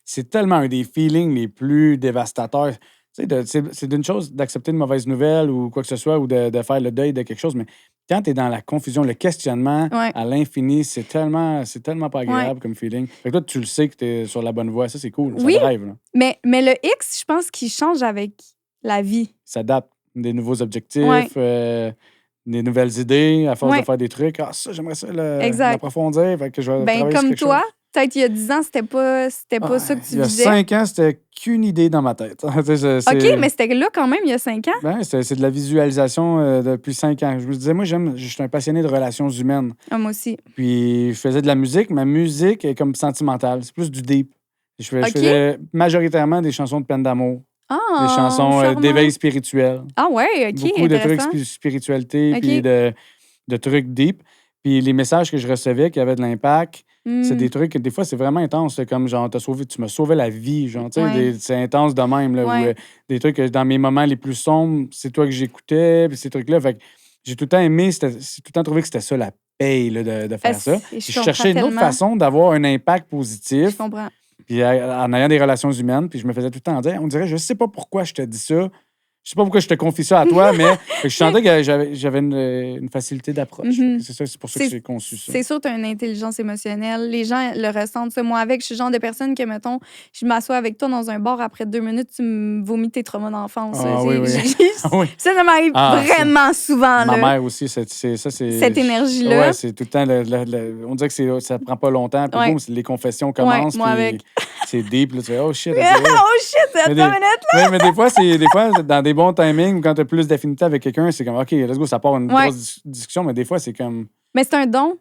c'est tellement un des feelings les plus dévastateurs. Tu sais, c'est d'une chose d'accepter une mauvaise nouvelle ou quoi que ce soit ou de faire le deuil de quelque chose, mais quand tu es dans la confusion, le questionnement à l'infini, c'est tellement pas agréable comme feeling. Fait que toi, tu le sais que tu es sur la bonne voie. Ça, c'est cool. Ça drive. Là. Mais le X, je pense qu'il change avec la vie. Il s'adapte. Des nouveaux objectifs, des nouvelles idées, à force de faire des trucs. Ah, ça, j'aimerais ça l'approfondir. Fait que je vais travailler comme sur quelque toi, chose. peut-être il y a 10 ans, c'était pas ça que tu visais. Il y a 5 ans, c'était qu'une idée dans ma tête. OK, mais c'était là quand même, il y a 5 ans. Ben, c'est de la visualisation depuis 5 ans. Je me disais, moi, je suis un passionné de relations humaines. Ah, moi aussi. Puis je faisais de la musique. Ma musique est comme sentimentale. C'est plus du deep. Je faisais majoritairement des chansons de peine d'amour. Ah, des chansons d'éveil spirituel. Ah ouais, OK, beaucoup de trucs spiritualité, puis de trucs deep. Puis les messages que je recevais qui avaient de l'impact, c'est des trucs que des fois, c'est vraiment intense. C'est comme, genre, tu m'as sauvé la vie. Genre, c'est intense de même. Là, où, des trucs que dans mes moments les plus sombres, c'est toi que j'écoutais, puis ces trucs-là. Fait que j'ai tout le temps aimé, j'ai tout le temps trouvé que c'était ça la paye là, de faire ça. Je cherchais une autre façon d'avoir un impact positif. Je comprends. Puis en ayant des relations humaines, puis je me faisais tout le temps dire, on dirait, je sais pas pourquoi je te dis ça, je sais pas pourquoi je te confie ça à toi, mais je sentais que j'avais une facilité d'approche. C'est pour ça que j'ai conçu ça. C'est sûr que tu as une intelligence émotionnelle. Les gens le ressentent. Ça. Moi, avec, je suis le genre de personne que, mettons, je m'assois avec toi dans un bar, après 2 minutes, tu me vomis tes traumas d'enfance. Ça m'arrive vraiment souvent. Ma mère aussi, cette énergie-là. Ouais, c'est tout le temps, on dirait que ça prend pas longtemps, puis boum, les confessions commencent, moi avec. C'est deep, là, tu fais « Oh shit! » Oh shit, attends une minute, là! Mais des fois, dans des bons timings, ou quand tu as plus d'affinité avec quelqu'un, c'est comme « OK, let's go, ça part une grosse discussion », mais des fois, c'est comme... Mais c'est un don.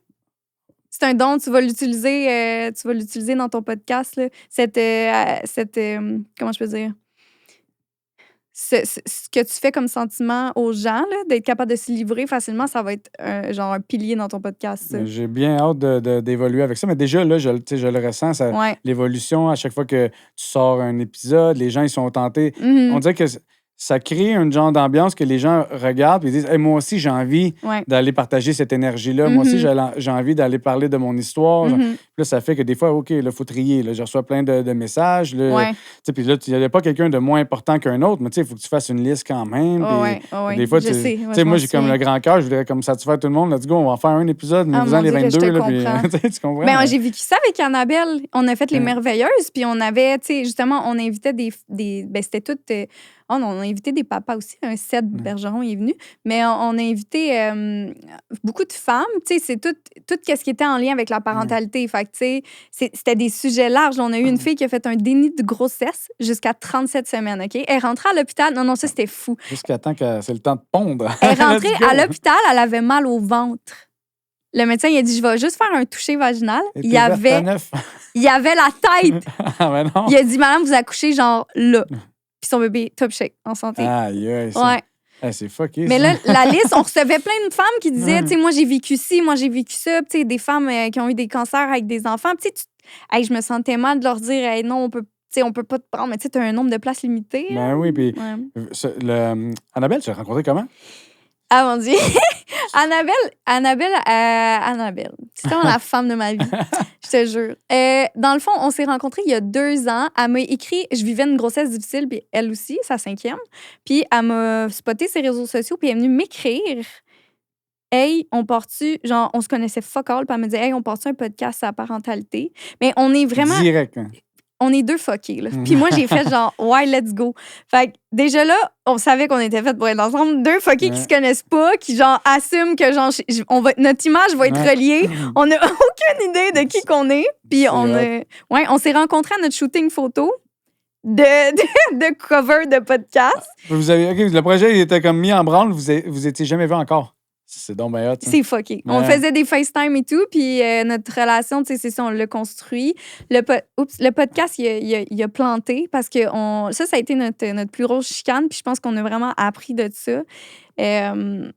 C'est un don, tu vas l'utiliser dans ton podcast, là. Comment je peux dire? Ce que tu fais comme sentiment aux gens, d'être capable de se livrer facilement, ça va être un pilier dans ton podcast. Ça. J'ai bien hâte d'évoluer avec ça. Mais déjà, là, je le ressens, l'évolution, à chaque fois que tu sors un épisode, les gens, ils sont tentés. On dirait que ça crée un genre d'ambiance que les gens regardent et disent hey, moi aussi, j'ai envie d'aller partager cette énergie-là. Moi aussi, j'ai envie d'aller parler de mon histoire. Puis là, ça fait que des fois, OK, il faut trier. Là, je reçois plein de messages. Puis là, il n'y a pas quelqu'un de moins important qu'un autre, mais il faut que tu fasses une liste quand même. Des fois, je sais. Moi, j'ai comme le grand cœur. Je voudrais comme satisfaire tout le monde. Let's go, on va faire un épisode, mais vous en les 22. Tu comprends? Ben, j'ai vécu ça avec Annabelle. On a fait Les Merveilleuses, puis on avait, justement, on invitait c'était toutes... on a invité des papas aussi. Un Seth Bergeron est venu. Mais on a invité beaucoup de femmes. C'est tout ce qui était en lien avec la parentalité. Fait que, c'était des sujets larges. On a eu une fille qui a fait un déni de grossesse jusqu'à 37 semaines. OK? Elle est rentrée à l'hôpital. Non, ça, c'était fou. Jusqu'à temps que c'est le temps de pondre. Elle est rentrée à l'hôpital. Elle avait mal au ventre. Le médecin, il a dit, je vais juste faire un toucher vaginal. Il y avait la tête. Ben non. Il a dit, madame, vous accouchez genre là. Puis son bébé, top shape, en santé. Aïe, c'est fucké. Mais là, la liste, on recevait plein de femmes qui disaient, tu sais, moi, j'ai vécu ci, moi, j'ai vécu ça. Tu sais, des femmes qui ont eu des cancers avec des enfants. Tu sais, je me sentais mal de leur dire, hey, non, on peut pas te prendre, mais tu sais, t'as un nombre de places limité. Ben oui, puis Annabelle, tu l'as rencontrée comment? Ah, mon Dieu! Annabelle. C'est comme la femme de ma vie, je te jure. Dans le fond, on s'est rencontrés il y a 2 ans. Elle m'a écrit, je vivais une grossesse difficile, puis elle aussi, sa 5e. Puis elle m'a spoté ses réseaux sociaux, puis elle est venue m'écrire. Hey, on part-tu, genre, on se connaissait fuck all, puis elle me dit, hey, on part-tu un podcast sur la parentalité? Mais on est vraiment. Direct. Hein. On est 2 fuckés, là. Puis moi, j'ai fait genre, ouais, let's go. Fait que déjà là, on savait qu'on était fait pour être ensemble. 2 fuckés qui se connaissent pas, qui genre assument que genre, notre image va être reliée. On n'a aucune idée de qui qu'on est. Puis on s'est rencontrés à notre shooting photo de cover de podcast. Le projet il était comme mis en branle, vous étiez jamais vu encore. C'est donc bien hot. C'est fucké. On faisait des FaceTime et tout, puis notre relation, tu sais, c'est ça, on l'a construit. Le podcast, il a planté parce que ça a été notre plus grosse chicane, puis je pense qu'on a vraiment appris de ça. Tu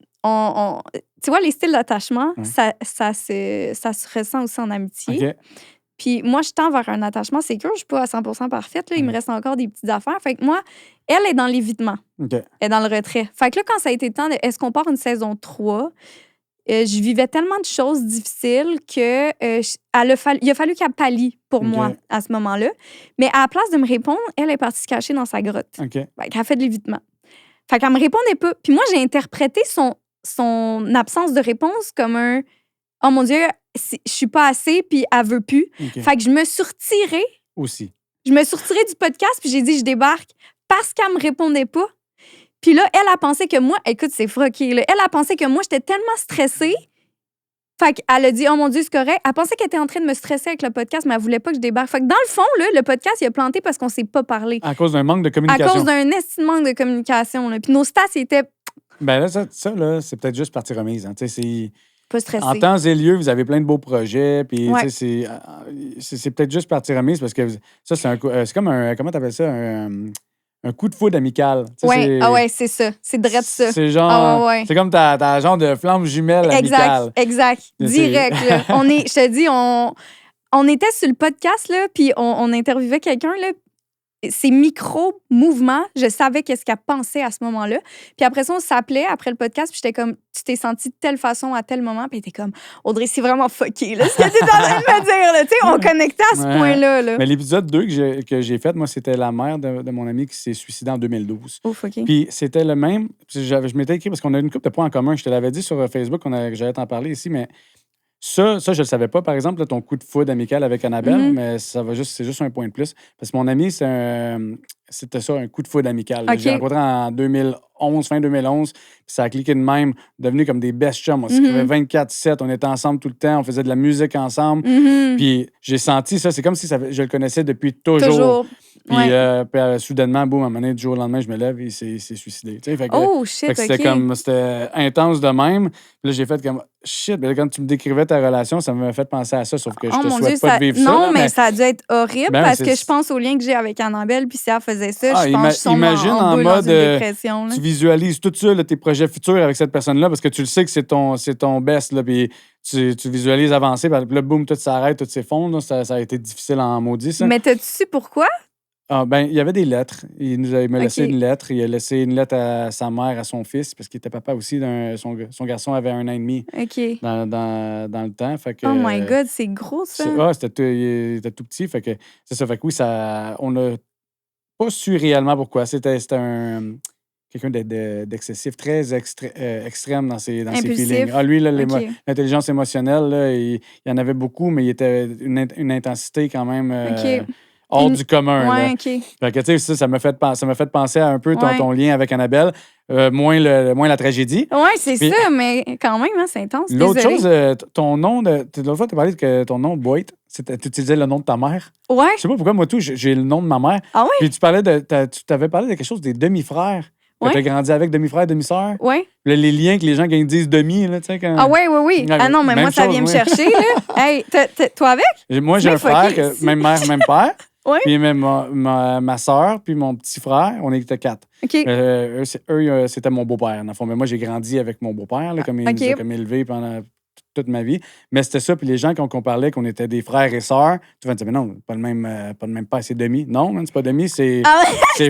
vois, les styles d'attachement, ça se ressent aussi en amitié. Okay. Puis moi, je tends vers un attachement sécure. Je suis pas à 100% parfaite. Là. Il me reste encore des petites affaires. Fait que moi, elle est dans l'évitement. Okay. Elle est dans le retrait. Fait que là, quand ça a été le temps de est-ce qu'on part une saison 3, je vivais tellement de choses difficiles que il a fallu qu'elle pallie pour moi à ce moment-là. Mais à la place de me répondre, elle est partie se cacher dans sa grotte. Okay. Fait qu'elle a fait de l'évitement. Fait qu'elle me répondait pas. Puis moi, j'ai interprété son absence de réponse comme un « Oh mon Dieu, je suis pas assez, puis elle veut plus. Okay. » Fait que je me suis retirée. Aussi. Je me suis retirée du podcast, puis j'ai dit « Je débarque » parce qu'elle me répondait pas. Puis là, elle a pensé que moi... Écoute, c'est froqué, là. Elle a pensé que moi, j'étais tellement stressée. Fait qu'elle a dit « Oh mon Dieu, c'est correct. » Elle pensait qu'elle était en train de me stresser avec le podcast, mais elle voulait pas que je débarque. Fait que dans le fond, là, le podcast, il a planté parce qu'on s'est pas parlé. À cause d'un manque de communication. À cause d'un estime manque de communication. Là. Puis nos stats, ils étaient... Ben là, ça là, c'est peut-être juste partie remise. Hein. C'est... Pas stressé. En temps et lieu, vous avez plein de beaux projets. Puis, c'est peut-être juste partie remise parce que ça, c'est comme un... Comment t'appelles ça? Un coup de foudre amical. Oui, c'est ça. C'est drette ça. C'est genre... C'est comme ta genre de flamme jumelle amicale. Exact. Direct. Là. Je te dis, on était sur le podcast, là, puis on interviewait quelqu'un, là. Ces micro-mouvements, je savais qu'est-ce qu'elle pensait à ce moment-là. Puis après ça, on s'appelait après le podcast, puis j'étais comme, tu t'es sentie de telle façon à tel moment, puis elle était comme, Audrey, c'est vraiment fucké, là, ce que tu es en train de me dire, là. Tu sais, on connectait à ce point-là. Là. Mais l'épisode 2 que j'ai fait, moi, c'était la mère de mon ami qui s'est suicidée en 2012. Oh, fucké. Puis c'était le même. Je m'étais écrit parce qu'on a une couple de points en commun. Je te l'avais dit sur Facebook que j'allais t'en parler ici, mais. Ça, je le savais pas, par exemple, là, ton coup de foudre amical avec Annabelle, mais c'est juste un point de plus. Parce que mon ami, c'était ça, un coup de foudre amical. Okay. J'ai rencontré en 2011, fin 2011, puis ça a cliqué de même, devenu comme des best chums. On s'écrivait 24/7, on était ensemble tout le temps, on faisait de la musique ensemble. Puis j'ai senti ça, c'est comme si je le connaissais depuis toujours. Puis soudainement, boum, à un moment donné, du jour au lendemain, je me lève et il s'est suicidé. Fait que, c'était intense de même. Puis là, j'ai fait comme shit. Mais là, quand tu me décrivais ta relation, ça m'a fait penser à ça, sauf que je te souhaite pas de vivre ça. Non, mais ça a dû être horrible parce que je pense au lien que j'ai avec Annabelle, puis si elle faisait ça, je pense que imagine en mode dans une dépression. Tu visualises tout ça, là, tes projets futurs avec cette personne-là, parce que tu le sais que c'est ton best, là, puis tu visualises avancer, puis là, boum, tout s'arrête, tout s'effondre. Ça a été difficile en maudit, ça. Mais t'as-tu su pourquoi? Ah, ben, il y avait des lettres. Il m'a laissé une lettre. Il a laissé une lettre à sa mère, à son fils, parce qu'il était papa aussi. Son garçon avait 1 an et demi dans le temps. Fait que, oh my God, c'est gros, ça. Il était tout petit. Fait que, c'est ça. Fait que oui, on n'a pas su réellement pourquoi. C'était quelqu'un d'excessif, très extrême dans ses feelings. Ah, lui, là, l'intelligence émotionnelle, là, il y en avait beaucoup, mais il était une intensité quand même... hors du commun. Ouais, là. OK. Fait que, tu sais, ça m'a fait penser à un peu ton lien avec Annabelle, moins la tragédie. Oui, c'est ça, mais quand même, hein, c'est intense. L'autre chose, ton nom, l'autre fois, tu as parlé que ton nom, Boyd, tu utilisais le nom de ta mère. Ouais. Je sais pas pourquoi, moi, j'ai le nom de ma mère. Ah oui? Puis tu t'avais parlé de quelque chose des demi-frères. Ouais. Tu as grandi avec demi-frères, demi-sœurs. Oui. Les liens que les gens disent demi, là, tu sais. Quand... Ah oui. Ah non, mais moi, ça vient me chercher, là. Hey, toi avec? Moi, j'ai un frère, même mère, même père. Oui. Puis même ma soeur, puis mon petit frère, on était 4. OK. Eux, c'était mon beau-père, dans le fond. Mais moi, j'ai grandi avec mon beau-père, là, comme il nous a comme élevé pendant toute ma vie. Mais c'était ça. Puis les gens, quand on parlait qu'on était des frères et sœurs, tu vas dire, mais non, pas le même père, c'est demi. Non, man, c'est pas demi, c'est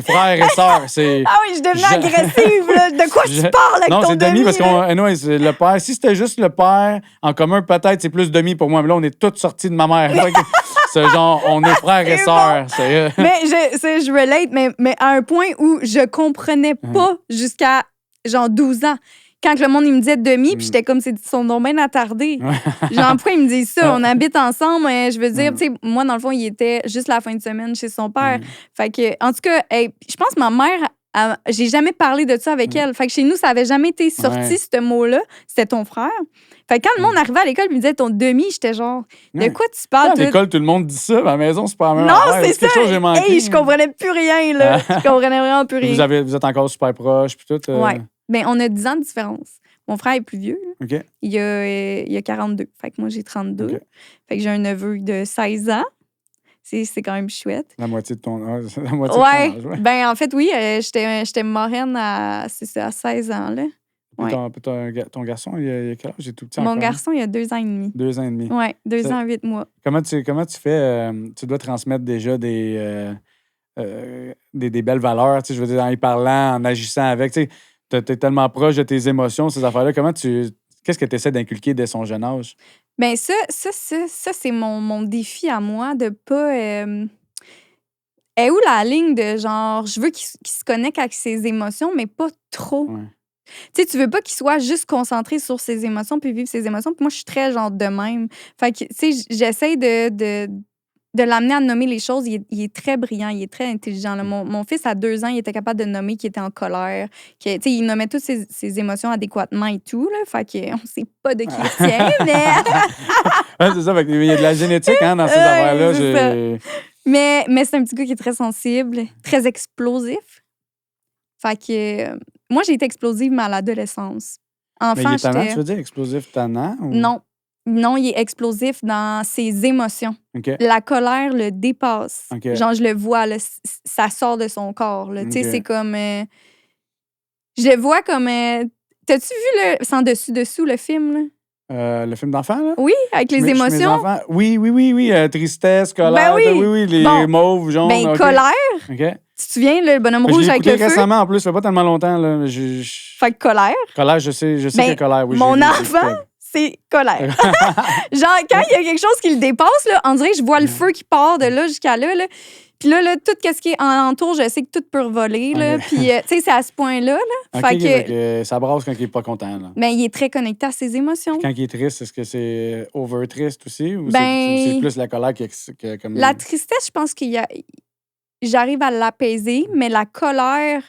frères et sœurs. Ah oui, je devenais agressive. Là. De quoi tu parles avec non, ton c'est demi parce là? c'est le père. Si c'était juste le père en commun, peut-être c'est plus demi pour moi. Mais là, on est tous sortis de ma mère. C'est genre, on est frères et sœurs. Mais je relate, mais à un point où je comprenais pas jusqu'à genre 12 ans. Quand le monde il me disait demi, puis j'étais comme, c'est son nom bien attardé. Genre, pourquoi ils me disent ça? On habite ensemble, mais je veux dire, tu sais, moi, dans le fond, il était juste la fin de semaine chez son père. Fait que, en tout cas, je pense que ma mère, j'ai jamais parlé de ça avec elle. Fait que chez nous, ça avait jamais été sorti, ce mot-là. C'était ton frère. Fait que quand le monde arrivait à l'école et me disait ton demi, j'étais genre, de quoi tu parles? À l'école, tout le monde dit ça. À la maison, c'est pas la même Non, affaire. c'est ça. Quelque chose j'ai manqué. Hey, je comprenais plus rien, là. Je comprenais vraiment plus rien. Vous êtes encore super proches, puis tout. Ouais. Ben, on a 10 ans de différence. Mon frère est plus vieux. OK. Il a 42. Fait que moi, j'ai 32. OK. Fait que j'ai un neveu de 16 ans. C'est quand même chouette. La moitié de ton âge. Ouais. Ben, en fait, oui. J'étais marraine à 16 ans, là. Ouais. Ton garçon, il a quel âge? J'ai tout petit Mon encore, garçon, il a 2 ans et demi. 2 ans et demi. Ouais, 2 ans, 8 mois. Comment tu fais? Tu dois transmettre déjà des belles valeurs, tu sais, je veux dire, en y parlant, en agissant avec. Tu es tellement proche de tes émotions, ces affaires-là. Qu'est-ce que tu essaies d'inculquer dès son jeune âge? Bien, ça c'est mon défi à moi de pas. Est où la ligne de genre, je veux qu'il se connecte avec ses émotions, mais pas trop. Ouais. Tu sais, tu veux pas qu'il soit juste concentré sur ses émotions puis vivre ses émotions. Puis moi, je suis très genre de même. Fait que, tu sais, j'essaie de l'amener à nommer les choses. Il est très brillant, il est très intelligent. Là. Mon fils, à 2 ans, il était capable de nommer qu'il était en colère. Tu sais, il nommait toutes ses émotions adéquatement et tout. Là. Fait qu'on sait pas de qui il tient, mais... Ouais, c'est ça, il y a de la génétique dans ces affaires-là. Mais c'est un petit gars qui est très sensible, très explosif. Fait que moi, j'ai été explosive, mais à l'adolescence. Enfant, mais il est tannant, tu veux dire explosif tannant? Ou... Non, il est explosif dans ses émotions. Okay. La colère le dépasse. Okay. Genre, je le vois, là, ça sort de son corps. Tu sais, c'est comme... je le vois comme... T'as-tu vu le Sans dessus-dessous, le film, là? Le film d'enfant, là? Oui, avec les émotions. Oui. Tristesse, colère. Ben oui. Les mauves, jaunes. Ben, okay. Colère. OK. Tu te souviens, le bonhomme rouge avec le feu? Récemment, en plus, ça fait pas tellement longtemps. Là. Fait que colère. Colère, je sais que colère, oui. Mon enfant, c'est colère. Genre, quand il y a quelque chose qui le dépasse, là, on dirait que je vois le feu qui part de là jusqu'à là. Puis là, tout ce qui est alentour, je sais que tout peut voler. Là. Puis, tu sais, c'est à ce point-là. Là. Fait que ça brasse quand il est pas content. Là. Mais il est très connecté à ses émotions. Quand il est triste, est-ce que c'est over triste aussi? Ou ben, c'est plus la colère qui comme... La tristesse, je pense j'arrive à l'apaiser, mais la colère,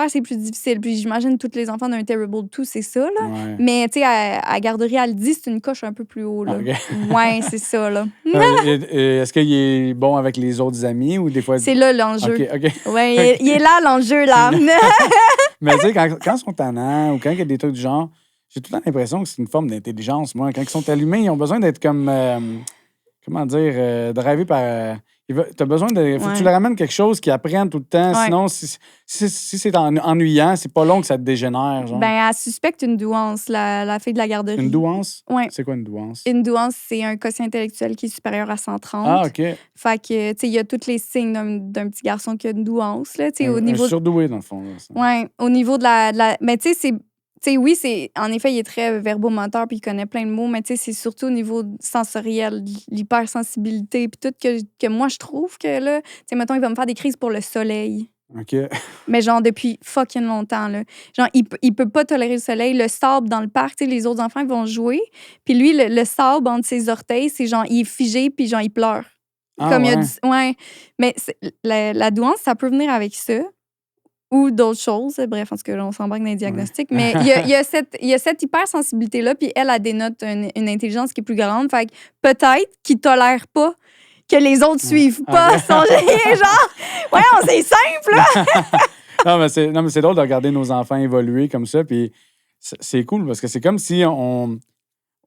c'est plus difficile. Puis j'imagine tous les enfants d'un Terrible 2, c'est ça. Là. Ouais. Mais tu sais, à garderie, elle dit, c'est une coche un peu plus haut. Là. Okay. Ouais, c'est ça. Là. Est-ce qu'il est bon avec les autres amis ou des fois... C'est là l'enjeu. OK. Ouais, il est là l'enjeu, là. Mais tu sais, quand ils sont tannants ou quand il y a des trucs du genre, j'ai tout le temps l'impression que c'est une forme d'intelligence, moi. Quand ils sont allumés, ils ont besoin d'être comme... comment dire? Drivés par... T'as besoin de. Faut que tu leur ramènes quelque chose qu'ils apprennent tout le temps. Ouais. Sinon, si c'est ennuyant, c'est pas long que ça te dégénère. Genre. Ben, elle suspecte une douance, la fille de la garderie. Une douance? Oui. C'est quoi une douance? Une douance, c'est un quotient intellectuel qui est supérieur à 130. Ah, OK. Fait que, tu sais, il y a tous les signes d'un petit garçon qui a une douance. Là, au niveau... Un surdoué, dans le fond. Oui, au niveau de la... Mais tu sais, c'est... Tu sais, oui, en effet, il est très verbomoteur puis il connaît plein de mots, mais tu sais, c'est surtout au niveau sensoriel, l'hypersensibilité puis tout que moi, je trouve que là, tu sais, mettons, il va me faire des crises pour le soleil. OK. Mais genre, depuis fucking longtemps, là. Genre, il peut pas tolérer le soleil. Le sable dans le parc, tu sais, les autres enfants, ils vont jouer. Puis lui, le sable entre ses orteils, c'est genre, il est figé puis genre, il pleure. Ah, comme ouais. Ouais. Mais la douance, ça peut venir avec ça. Ou d'autres choses. Bref, en tout cas, on s'embarque dans les diagnostics. Ouais. Mais il y a cette hypersensibilité-là, puis elle dénote une intelligence qui est plus grande. Fait que peut-être qu'il tolère pas que les autres suivent pas son genre. Ouais, c'est simple, là! non, mais c'est drôle de regarder nos enfants évoluer comme ça, puis c'est cool, parce que c'est comme si on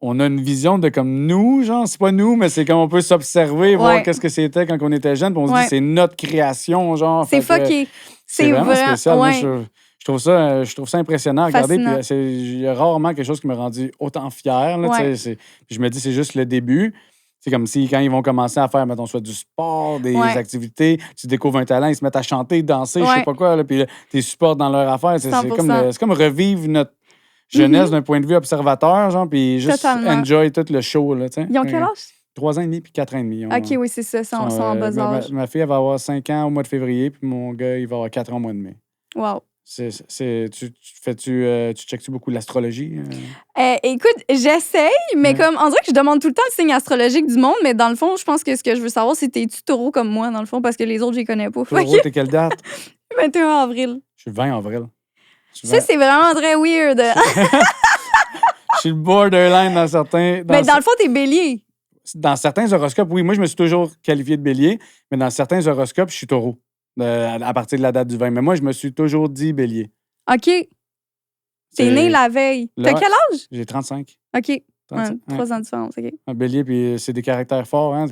a une vision de comme nous, genre, c'est pas nous, mais c'est comme on peut s'observer, voir qu'est-ce que c'était quand on était jeune, puis on se dit c'est notre création, genre. C'est fucké. C'est vraiment spécial. Ouais. Moi, je trouve ça impressionnant à regarder. Fascinant. Puis il y a rarement quelque chose qui m'a rendu autant fier. Là, Ouais. tu sais, puis je me dis, c'est juste le début. C'est comme si, quand ils vont commencer à faire, mettons, soit du sport, des Ouais. activités, tu découvres un talent, ils se mettent à chanter, danser, je sais Ouais. pas quoi, là, puis là, tu supportes dans leur affaire. C'est 100%. c'est comme revivre notre jeunesse d'un point de vue observateur, genre, puis juste Totalement. enjoy tout le show. Là, tu sais. Ils ont quel âge? 3 ans et demi puis 4 ans et demi. OK, oui, c'est ça. Ils sont en bas âge. Ma fille, elle va avoir 5 ans au mois de février, puis mon gars, il va avoir 4 ans au mois de mai. Wow. Tu checkes-tu beaucoup l'astrologie? Écoute, j'essaye, mais Ouais. comme on dirait que je demande tout le temps le signe astrologique du monde, mais dans le fond, je pense que ce que je veux savoir, c'est t'es-tu taureau comme moi, dans le fond, parce que les autres, je les connais pas. Fait Taureau, que t'es quelle date? 21 avril. Je suis le 20 avril. Je suis Ça, c'est vraiment très weird. je suis le borderline dans certains... Mais dans le fond, t'es bélier. Dans certains horoscopes, oui. Moi, je me suis toujours qualifié de bélier, mais dans certains horoscopes, je suis taureau à partir de la date du 20. Mais moi, je me suis toujours dit bélier. OK. T'es C'est- né la veille. Là, T'as quel âge? J'ai 35. OK. Ouais, 35, ouais. 3 ans de différence, OK. Un bélier, puis c'est des caractères forts. Hein,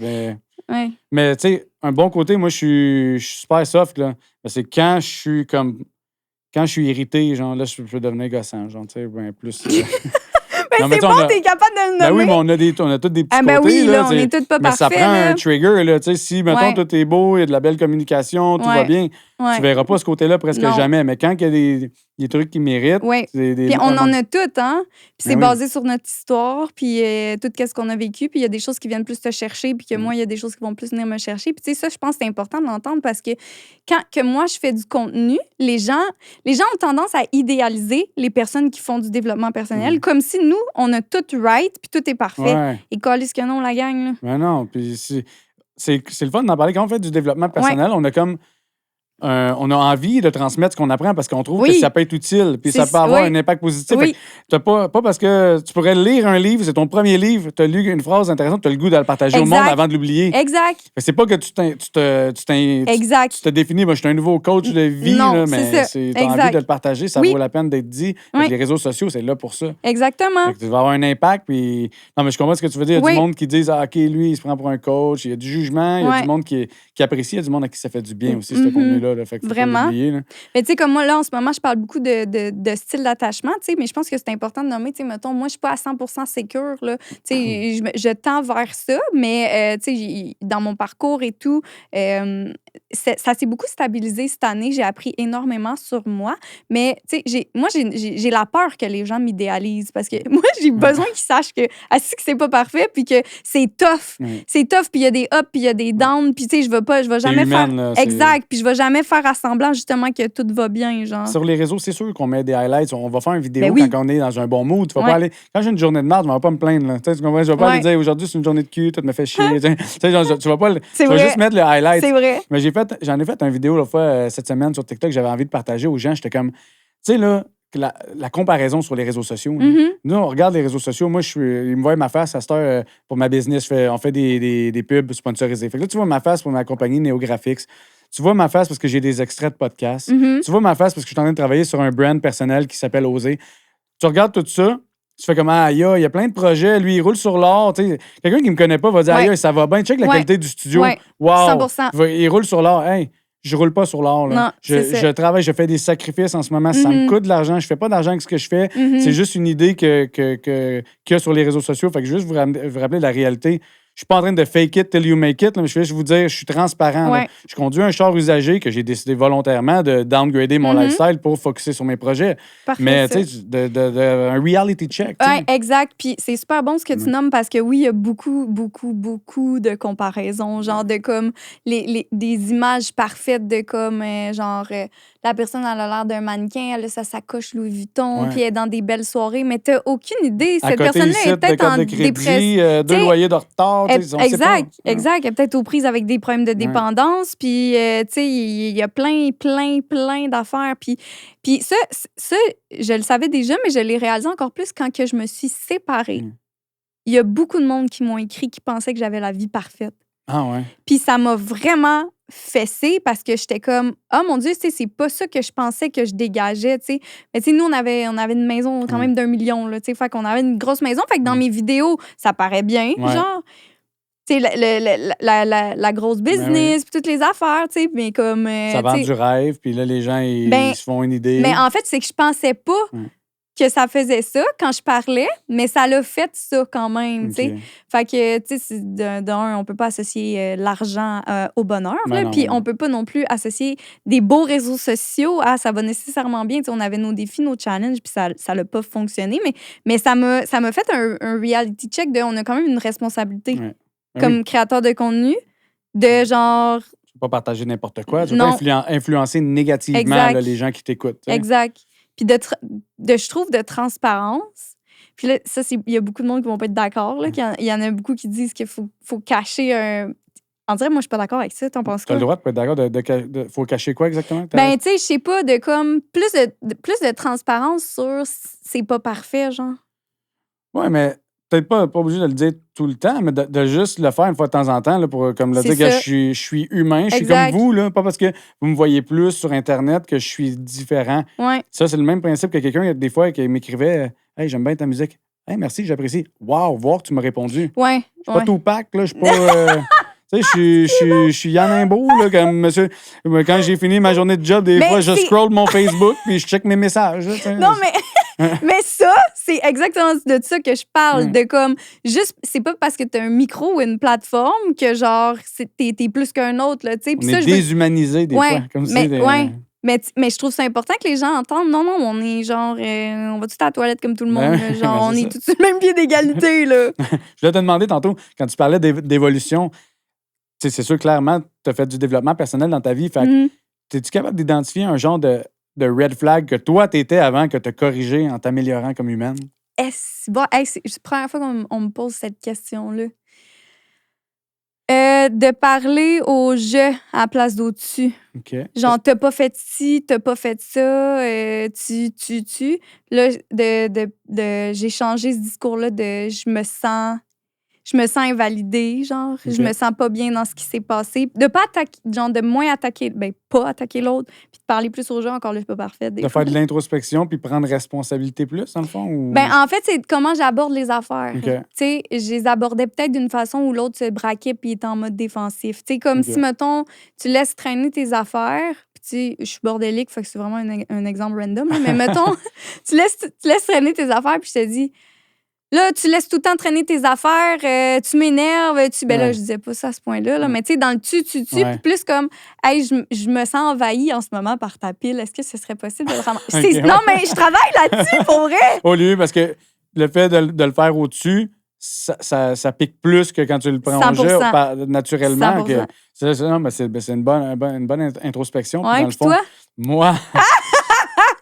Ouais. mais tu sais, un bon côté, moi, je suis super soft. Là. Mais c'est quand je suis comme... Quand je suis irrité, genre, là, je peux devenir gossant. Genre, tu sais, ben, plus... Ben, Non, mais c'est tu sais, bon, on a- t'es capable de le Ben nommer. oui, mais on a tous des petits Ah, ben côtés. oui, là, là, on tu sais. est tous pas Mais ça parfaits. prend là. un trigger, là. Tu sais, si, mettons, Ouais. tout est beau, il y a de la belle communication, tout Ouais. va bien, Ouais. tu verras pas ce côté-là presque Non. jamais. Mais quand il y a des trucs qui méritent, Ouais. c'est des... Puis on en a toutes, hein? Puis c'est Ben oui. basé sur notre histoire, puis tout ce qu'on a vécu. Puis il y a des choses qui viennent plus te chercher, puis que moi, il y a des choses qui vont plus venir me chercher. Puis tu sais, ça, je pense que c'est important de l'entendre parce que quand que moi, je fais du contenu, les gens ont tendance à idéaliser les personnes qui font du développement personnel comme si nous, on a tout right, puis tout est parfait. Ouais. Et calisse que non, la gang, là. Ben non, puis c'est le fun d'en parler. Quand on fait du développement personnel, on a comme... on a envie de transmettre ce qu'on apprend parce qu'on trouve Oui. que ça peut être utile, puis ça C'est- peut avoir oui. un impact positif. Oui. Fait que t'as pas parce que tu pourrais lire un livre, c'est ton premier livre, tu as lu une phrase intéressante, tu as le goût de le partager au Exact. monde avant de l'oublier. Exact. Fait que c'est pas que tu Exact. te définis, moi, je suis un nouveau coach de vie, Non, là, c'est mais ça. tu as envie Exact. de le partager, ça Oui. vaut la peine d'être dit. Fait Oui. que les réseaux sociaux, c'est là pour ça. Exactement. Fait que tu vas avoir un impact, puis... Non, mais je comprends ce que tu veux dire. Il y a Oui. du monde qui disent, ah, OK, lui, il se prend pour un coach. Il y a du jugement, il y a Ouais. du monde qui apprécie, il y a du monde à qui ça fait du bien aussi, ce Mhm. contenu-là. Là. Fait que faut pas Vraiment. l'oublier, là. Mais tu sais, comme moi, là, en ce moment, je parle beaucoup de style d'attachement, tu sais, mais je pense que c'est important de nommer, tu sais, mettons, moi, je suis pas à 100% sécure, là. Tu sais, je tends vers ça, mais, tu sais, dans mon parcours et tout, ça s'est beaucoup stabilisé cette année. J'ai appris énormément sur moi, mais, tu sais, moi, j'ai la peur que les gens m'idéalisent parce que moi, j'ai besoin qu'ils sachent que c'est pas parfait, puis que c'est tough. Ouais. C'est tough, puis il y a des ups, puis il y a des downs, puis tu sais, je vais jamais humaine, faire... là, c'est- Exact, puis je vais jamais faire à semblant, justement, que tout va bien, genre. Sur les réseaux, c'est sûr qu'on met des highlights. On va faire une vidéo Ben oui. quand on est dans un bon mood. Tu vas Ouais. pas aller... Quand j'ai une journée de merde, je ne vais pas me plaindre. Là. Tu sais, tu comprends? Je vais pas Ouais. aller dire aujourd'hui, c'est une journée de cul, tout me fait chier. Tu sais, genre, tu vas pas... C'est tu vas vrai. juste mettre le highlight. C'est vrai. Mais j'en ai fait une vidéo l'autre fois cette semaine sur TikTok que j'avais envie de partager aux gens. J'étais comme, tu sais, là, que la comparaison sur les réseaux sociaux. là. Mhm. Nous, on regarde les réseaux sociaux. Moi, ils me voient ma face à cette heure pour ma business. On fait des pubs sponsorisés. Fait que là, tu vois ma face pour ma compagnie Néographics. Tu vois ma face parce que j'ai des extraits de podcasts. Mhm. Tu vois ma face parce que je suis en train de travailler sur un brand personnel qui s'appelle Oser. Tu regardes tout ça, tu fais comme, ah, il y a plein de projets. Lui, il roule sur l'or. Tu sais, quelqu'un qui me connaît pas va dire, Ouais. aïe, ça va bien. Check la Ouais. qualité du studio. Ouais. Wow. 100%. Il roule sur l'or. Hey, je roule pas sur l'or. là. Non, c'est ça. Je travaille, je fais des sacrifices en ce moment. Ça me Mhm. coûte de l'argent. Je fais pas d'argent avec ce que je fais. Mhm. C'est juste une idée qu'il y a sur les réseaux sociaux. Fait que juste vous rappeler la réalité. Je suis pas en train de fake it till you make it, là, mais je vais juste vous dire, je suis transparent. là. Ouais. Je conduis un char usagé que j'ai décidé volontairement de downgrader mon Mhm. lifestyle pour focusser sur mes projets. Parfait, Mais ça. tu sais, un reality check. tu sais. Ouais, exact. Puis c'est super bon ce que tu nommes parce que oui, il y a beaucoup, beaucoup, beaucoup de comparaisons. Genre de comme des images parfaites de comme la personne elle a l'air d'un mannequin, elle a sa sacoche Louis Vuitton, Ouais. puis elle est dans des belles soirées, mais t'as aucune idée. À Cette côté personne-là ici, est de peut-être carte en de dépression. crédit, 2 T'sais, loyers de retard. tu sais, on sait pas. Exact, exact. Elle est peut-être aux prises avec des problèmes de dépendance, puis, tu sais, il y a plein, plein, plein d'affaires. Puis ça, je le savais déjà, mais je l'ai réalisé encore plus quand que je me suis séparée. Mm. Il y a beaucoup de monde qui m'ont écrit qui pensaient que j'avais la vie parfaite. Ah ouais. Puis ça m'a vraiment fessée parce que j'étais comme, oh mon Dieu, tu sais, c'est pas ça que je pensais que je dégageais, tu sais. Mais tu sais, nous, on avait une maison quand même d'1 million, là, tu sais. Fait qu'on avait une grosse maison. Fait que dans mes vidéos, ça paraît bien, Ouais. genre. tu sais, la grosse business, puis toutes les affaires, tu sais, mais comme... Ça vend tu sais, du rêve, puis là, les gens, ils se font une idée. mais en fait, c'est que je pensais pas que ça faisait ça quand je parlais, mais ça l'a fait ça quand même, tu sais. OK. Fait que, tu sais, d'un, on peut pas associer l'argent au bonheur, Ben là, non, puis ben on non. peut pas non plus associer des beaux réseaux sociaux à ça va nécessairement bien. Tu sais, on avait nos défis, nos challenges, puis ça l'a pas fonctionné, mais ça m'a fait un reality check de on a quand même une responsabilité Ouais. Ben comme oui, créateur de contenu, de genre... tu peux pas partager n'importe quoi. Tu peux Non. pas influencer négativement Exact. là, les gens qui t'écoutent. tu sais. Exact. Puis je trouve, de transparence. Puis là, ça, il y a beaucoup de monde qui vont pas être d'accord. Là, qu'il y en a beaucoup qui disent qu'il faut cacher un... On dirait, moi, je suis pas d'accord avec ça. T'en penses Tu as quoi? le droit de pas être d'accord. Faut cacher quoi exactement? Ben, tu sais, je sais pas, de comme plus de transparence sur c'est pas parfait, genre. Oui, mais peut-être pas obligé de le dire tout le temps, mais de juste le faire une fois de temps en temps là, pour comme le C'est dire que ça. je suis humain, je suis Exact. comme vous, là, pas parce que vous me voyez plus sur Internet que je suis différent. Ouais. Ça, c'est le même principe que quelqu'un, des fois, qui m'écrivait Hey, j'aime bien ta musique. Hey, merci, j'apprécie. Wow, voir que tu m'as répondu. Ouais. Je suis pas Tupac, là, je suis pas. Tu sais, je suis Yann Imbeau, là, comme monsieur. Quand j'ai fini ma journée de job, des Mais fois, je c'est- scroll mon Facebook puis je check mes messages. là, tu sais. Non, mais, mais ça, c'est exactement de ça que je parle. De comme, juste, c'est pas parce que t'as un micro ou une plateforme que, genre, t'es plus qu'un autre, là, tu sais. On Puis est ça, je veux- déshumanisé des Ouais, fois. Comme mais, si, ouais. Mais je trouve ça important que les gens entendent. Non, on est genre, on va tout à la toilette comme tout le Ben monde. oui, là. Genre, ben on c'est est tous sur le même pied d'égalité, là. Je voulais te demander tantôt, quand tu parlais d'évolution, tu sais, c'est sûr, clairement, tu as fait du développement personnel dans ta vie. Fait que, Mhm. es-tu capable d'identifier un genre de red flag que toi, tu étais avant que tu as corrigé en t'améliorant comme humaine? Bon, hey, c'est la première fois qu'on me pose cette question-là. De parler au je à la place d'au-dessus. OK. Genre, t'as pas fait ci, t'as pas fait ça, tu. Là, j'ai changé ce discours-là de je me sens invalidée, genre. OK. Je me sens pas bien dans ce qui s'est passé. De pas attaquer, genre, de moins attaquer, ben, pas attaquer l'autre, puis de parler plus aux gens. Encore là, je suis pas parfaite. Des De fois. faire de l'introspection puis prendre responsabilité plus, dans le fond? Ou... Ben, en fait, c'est comment j'aborde les affaires. OK. Tu sais, je les abordais peut-être d'une façon où l'autre se braquait puis était en mode défensif. Tu sais, comme OK. si, mettons, tu laisses traîner tes affaires. Puis, tu sais, je suis bordélique, fait que c'est vraiment un exemple random. Là, mais mettons, tu laisses traîner tes affaires puis je te dis, là, tu laisses tout le temps traîner tes affaires, tu m'énerves, ben là, Ouais. je disais pas ça à ce point-là, là, mais tu sais, dans le tu, Ouais. puis plus comme, hey, je me sens envahie en ce moment par ta pile, est-ce que ce serait possible de le ramasser? Ok, ouais. Non, mais je travaille là-dessus, pour vrai! Au lieu, parce que le fait de le faire au-dessus, ça pique plus que quand tu le prends au jeu 100%. naturellement. 100%. Non, mais c'est une bonne introspection. Puis Ouais, dans le puis fond, toi?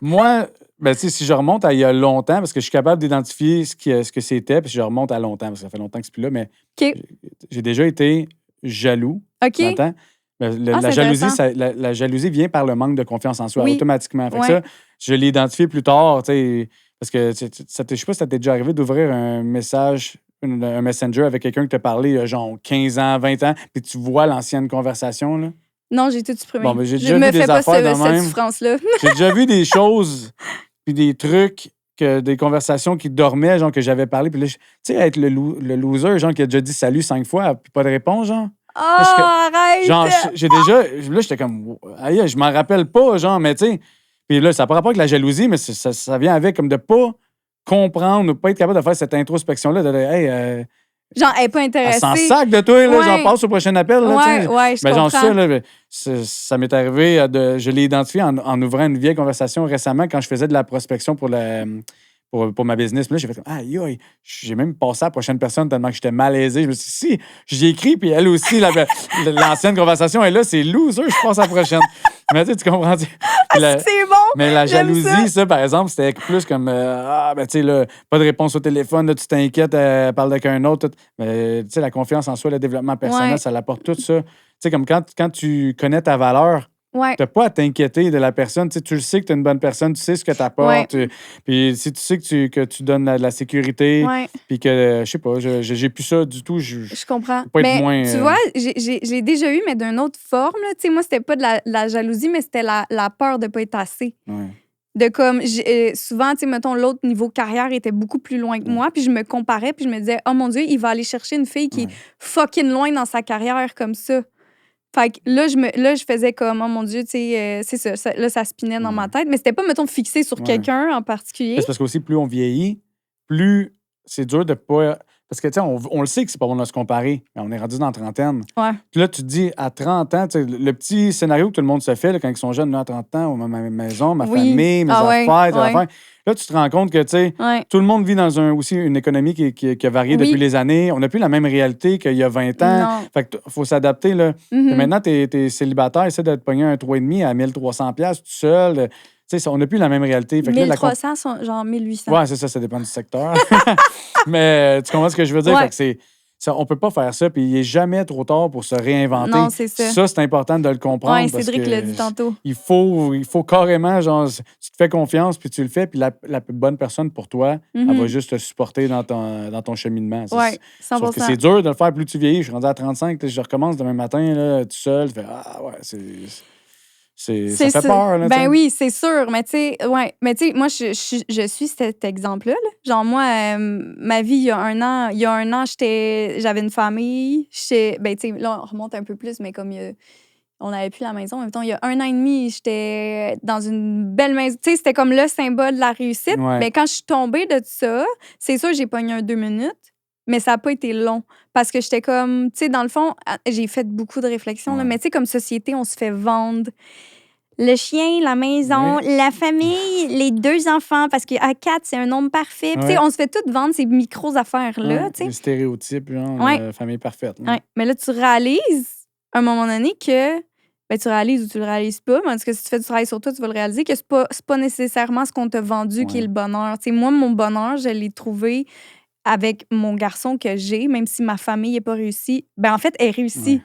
moi, ben, tu sais, si je remonte à il y a longtemps, parce que je suis capable d'identifier ce que c'était, puis je remonte à longtemps, parce que ça fait longtemps que c'est plus là, mais OK. j'ai déjà été jaloux. OK. Longtemps. Ben, Ah, la c'est jalousie, intéressant. la jalousie vient par le manque de confiance en soi, Oui. automatiquement. Fait que Ouais. ça, je l'ai identifié plus tard, tu sais, parce que je sais pas si ça t'est déjà arrivé d'ouvrir un message, un messenger avec quelqu'un qui t'a parlé il y a genre 15 ans, 20 ans, puis tu vois l'ancienne conversation, là. Non, j'ai tout supprimé. Bon, ben, j'ai je déjà me vu des fais pas affaires de cette même. souffrance-là. J'ai déjà vu des choses, puis des trucs, des conversations qui dormaient, genre que j'avais parlé, puis là, tu sais, être le loser, genre qui a déjà dit salut 5 fois, puis pas de réponse, genre. Oh, arrête! Genre, j'ai déjà. Là, j'étais comme. Aïe, je m'en rappelle pas, genre, mais tu sais. Puis là, ça n'a pas rapport avec la jalousie, mais ça vient avec comme de pas comprendre, de pas être capable de faire cette introspection-là, de hey, Genre, elle est pas elle intéressée. s'en sac de toi, là, Ouais. genre, passe au prochain appel, là, tu sais. Ouais, je Mais genre, comprends. ça, là, ça m'est arrivé, je l'ai identifié en ouvrant une vieille conversation récemment quand je faisais de la prospection pour ma business. Puis là, j'ai fait comme, aïe, aïe, j'ai même passé à la prochaine personne tellement que j'étais malaisé. Je me suis dit, si, j'y écrit, puis elle aussi, l'ancienne conversation est là, c'est loser, je passe à la prochaine. Mais tu comprends? Ah, c'est bon! Mais la J'aime jalousie, ça, par exemple, c'était plus comme, ben, tu sais, là, pas de réponse au téléphone, là, tu t'inquiètes, elle parle avec un autre. Mais, tu sais, la confiance en soi, le développement personnel, Ouais. ça l'apporte tout ça. Tu sais, comme quand tu connais ta valeur, Ouais. t'as pas à t'inquiéter de la personne. Tu sais, tu le sais que tu es une bonne personne, tu sais ce que tu apportes. Puis si tu sais que tu donnes de la sécurité, Ouais. puis que, je sais pas, j'ai plus ça du tout. Je comprends. pas être Mais moins, tu vois, j'ai déjà eu, mais d'une autre forme. Tu sais, moi, c'était pas de la jalousie, mais c'était la peur de pas être assez. Ouais. De comme, souvent, tu sais, mettons, l'autre niveau carrière était beaucoup plus loin que moi, puis je me comparais, puis je me disais, oh mon Dieu, il va aller chercher une fille qui est fucking loin dans sa carrière comme ça. Fait que là, je faisais comme, oh mon Dieu, tu sais, c'est ça, là, ça spinait dans ma tête, mais c'était pas, mettons, fixé sur quelqu'un en particulier. C'est parce qu'aussi, plus on vieillit, plus c'est dur de pas. Parce que, tu sais, on le sait que c'est pas bon de se comparer, mais on est rendu dans la trentaine. Ouais. Puis là, tu te dis, à 30 ans, tu sais, le petit scénario que tout le monde se fait là, quand ils sont jeunes, là, à 30 ans, ma maison, ma famille, mes affaires, tes affaires. Là, tu te rends compte que, tu sais, tout le monde vit dans aussi une économie qui a varié depuis les années. On n'a plus la même réalité qu'il y a 20 ans. Non. Fait qu'il faut s'adapter, là. Maintenant, t'es célibataire, essaie de te pogner un 3,5 à 1300$ tout seul. Tu sais, on n'a plus la même réalité. Fait que 1300, sont genre 1800. Ouais, c'est ça dépend du secteur. Mais tu comprends ce que je veux dire? Fait que on peut pas faire ça, puis il n'est jamais trop tard pour se réinventer. Non, c'est ça. Ça, c'est important de le comprendre. Oui, Cédric l'a dit tantôt. Il faut carrément, genre, tu te fais confiance, puis tu le fais, puis la bonne personne pour toi, elle va juste te supporter dans ton cheminement. Oui, 100%. Sauf que c'est dur de le faire plus tu vieillis. Je suis rendu à 35, je recommence demain matin, là, tout seul. Tu fais, ça fait peur. Là, ben oui, c'est sûr. Mais tu sais, moi, je suis cet exemple-là. Là. Genre, moi, ma vie, il y a un an, j'avais une famille. Ben, tu sais, là, on remonte un peu plus, mais comme on n'avait plus la maison. En même temps, il y a 1 an et demi, j'étais dans une belle maison. Tu sais, c'était comme le symbole de la réussite. Mais quand je suis tombée de ça, c'est sûr, j'ai pogné 2 minutes. Mais ça n'a pas été long. Parce que j'étais comme, tu sais, dans le fond, j'ai fait beaucoup de réflexions, là, mais tu sais, comme société, on se fait vendre le chien, la maison, la famille, les 2 enfants, parce qu'à 4, c'est un nombre parfait. Tu sais, on se fait toutes vendre ces micros-affaires-là, tu sais. Les stéréotypes, genre, famille parfaite. Mais là, tu réalises, à un moment donné, que... Ben, tu réalises ou tu le réalises pas, mais en tout cas, si tu fais du travail sur toi, tu vas le réaliser, que c'est pas nécessairement ce qu'on t'a vendu qui est le bonheur. Tu sais, moi, mon bonheur, je l'ai trouvé avec mon garçon que j'ai, même si ma famille n'est pas réussie. Ben, en fait, elle est réussie.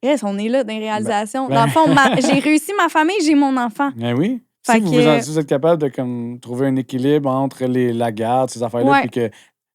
Yes, on est là dans les réalisations. Dans le fond, j'ai réussi ma famille, j'ai mon enfant. Ben oui. Si vous êtes capable de comme, trouver un équilibre entre la garde, ces affaires-là,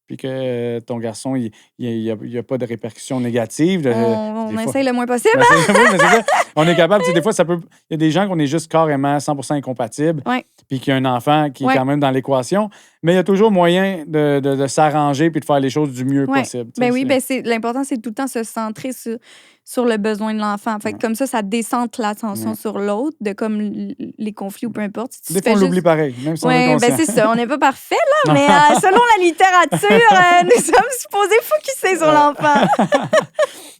puis que ton garçon, il n'y a pas de répercussions négatives. On essaye le moins possible. Oui, mais c'est ça. On est capable, des fois, il y a des gens qu'on est juste carrément 100% incompatibles, puis qu'il y a un enfant qui est quand même dans l'équation, mais il y a toujours moyen de s'arranger puis de faire les choses du mieux possible. Ben oui, l'important, c'est tout le temps se centrer sur le besoin de l'enfant. Fait que comme ça décentre l'attention sur l'autre, de comme les conflits ou peu importe. Si des fois, on l'oublie pareil, même si on est conscient. Ben c'est ça. On n'est pas parfait, là, mais selon la littérature, nous sommes supposés focuser sur l'enfant.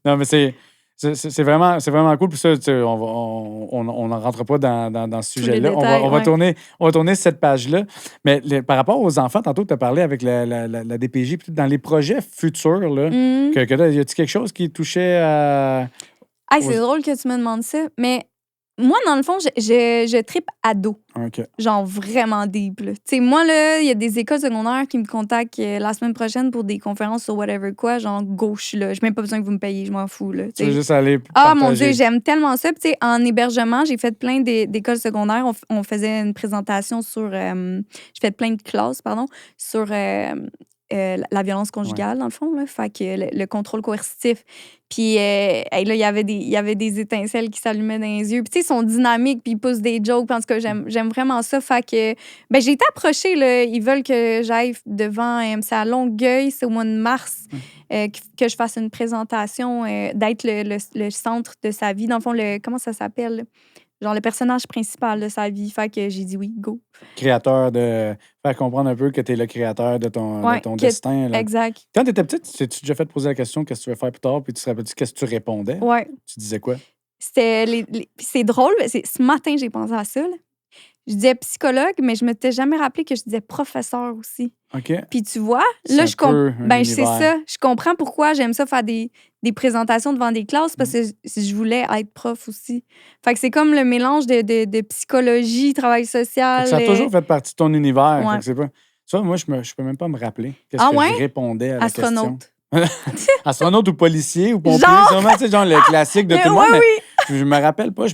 Non, mais c'est vraiment cool. Puis ça, on n'en rentre pas dans ce sujet-là. On va tourner cette page-là. Mais par rapport aux enfants, tantôt, tu as parlé avec la DPJ. Dans les projets futurs, là, y a-t-il quelque chose qui touchait à... C'est drôle que tu me demandes ça. Mais moi, dans le fond, je trippe ado. OK. Genre vraiment deep. Tu sais, moi, là, il y a des écoles secondaires qui me contactent la semaine prochaine pour des conférences sur whatever quoi. Genre, gauche, là. Je n'ai même pas besoin que vous me payiez, je m'en fous, là. Tu veux juste aller partager. Mon Dieu, j'aime tellement ça. Puis, tu sais, en hébergement, j'ai fait plein d'écoles secondaires. On faisait une présentation sur... j'ai fait plein de classes, pardon, sur la violence conjugale, dans le fond, là. Fait que le contrôle coercitif. Puis là, il y avait des étincelles qui s'allumaient dans les yeux. Puis, tu sais, ils sont dynamiques, puis ils poussent des jokes. En tout cas, j'aime vraiment ça. Fait que, j'ai été approchée, là. Ils veulent que j'aille devant, c'est à Longueuil, c'est au mois de mars, que je fasse une présentation, d'être le centre de sa vie. Dans le fond, comment ça s'appelle? Genre le personnage principal de sa vie. Fait que j'ai dit oui, go. Créateur de... Faire comprendre un peu que tu es le créateur de ton destin. Là. Exact. Quand tu étais petite, t'es-tu déjà fait poser la question qu'est-ce que tu veux faire plus tard, puis tu te rappelles qu'est-ce que tu répondais? Ouais. Tu disais quoi? C'était c'est drôle, ce matin, j'ai pensé à ça. Là. Je disais psychologue, mais je ne m'étais jamais rappelé que je disais professeur aussi. OK. Puis tu vois, là, c'est ça. Je comprends pourquoi j'aime ça faire des présentations devant des classes, parce que je voulais être prof aussi. Fait que c'est comme le mélange de psychologie, travail social. Ça a toujours fait partie de ton univers. Ouais. Fait que c'est pas... Ça, moi, je peux même pas me rappeler qu'est-ce que je répondais à la Astronaute. question. Astronaute ou policier ou pompier, c'est vraiment, tu sais, genre le classique de tout le monde. Mais je me rappelle pas.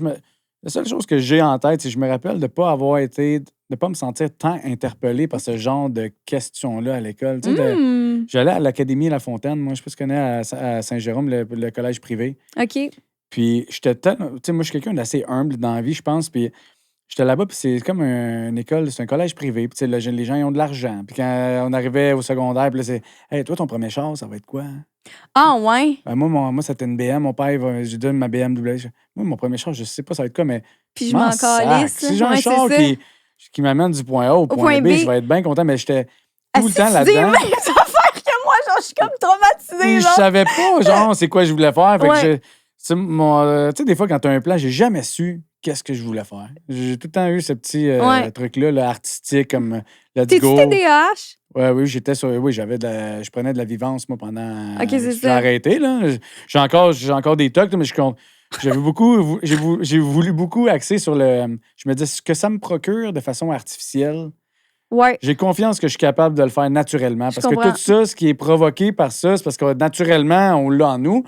La seule chose que j'ai en tête, c'est que je me rappelle de pas me sentir tant interpellé par ce genre de questions-là à l'école. Tu sais, j'allais à l'Académie La Fontaine, moi, je sais pas si tu connais, à Saint-Jérôme, le collège privé. OK. Puis j'étais tellement... Tu sais, moi, je suis quelqu'un d'assez humble dans la vie, je pense, puis J'étais là-bas, puis c'est comme une école, c'est un collège privé. Puis, tu sais, les gens, ils ont de l'argent. Puis, quand on arrivait au secondaire, puis là, c'est Hey, toi, ton premier char, ça va être quoi? Ah, ouais. Ben, moi, c'était une BM. Mon père, je lui donne ma BMW. Moi, mon premier char, je sais pas, ça va être quoi, mais Puis je m'en m'en sac. calisse. Si j'ai un Ouais, char c'est ça. qui m'amène du point A au point B, je vais être bien content, mais j'étais Ah, tout le si temps tu dis les là-dedans. mêmes affaires que moi, genre, je suis comme traumatisée, Puis, je genre. savais pas, genre, c'est quoi je voulais faire. Fait que Ouais. tu sais, des fois, quand tu as un plan, j'ai jamais su qu'est-ce que je voulais faire. J'ai tout le temps eu ce petit Ouais. truc-là, là, artistique, comme let's T'es-tu go. TDAH? Oui, je prenais de la vivance, moi, pendant. Ok, c'est Je l'ai ça. arrêté, là. J'ai encore des tocs, là, mais j'ai voulu beaucoup axer sur le. Je me dis, ce que ça me procure de façon artificielle, Ouais. j'ai confiance que je suis capable de le faire naturellement. Je Parce que comprends. tout ça, ce qui est provoqué par ça, c'est parce que naturellement, on l'a en nous.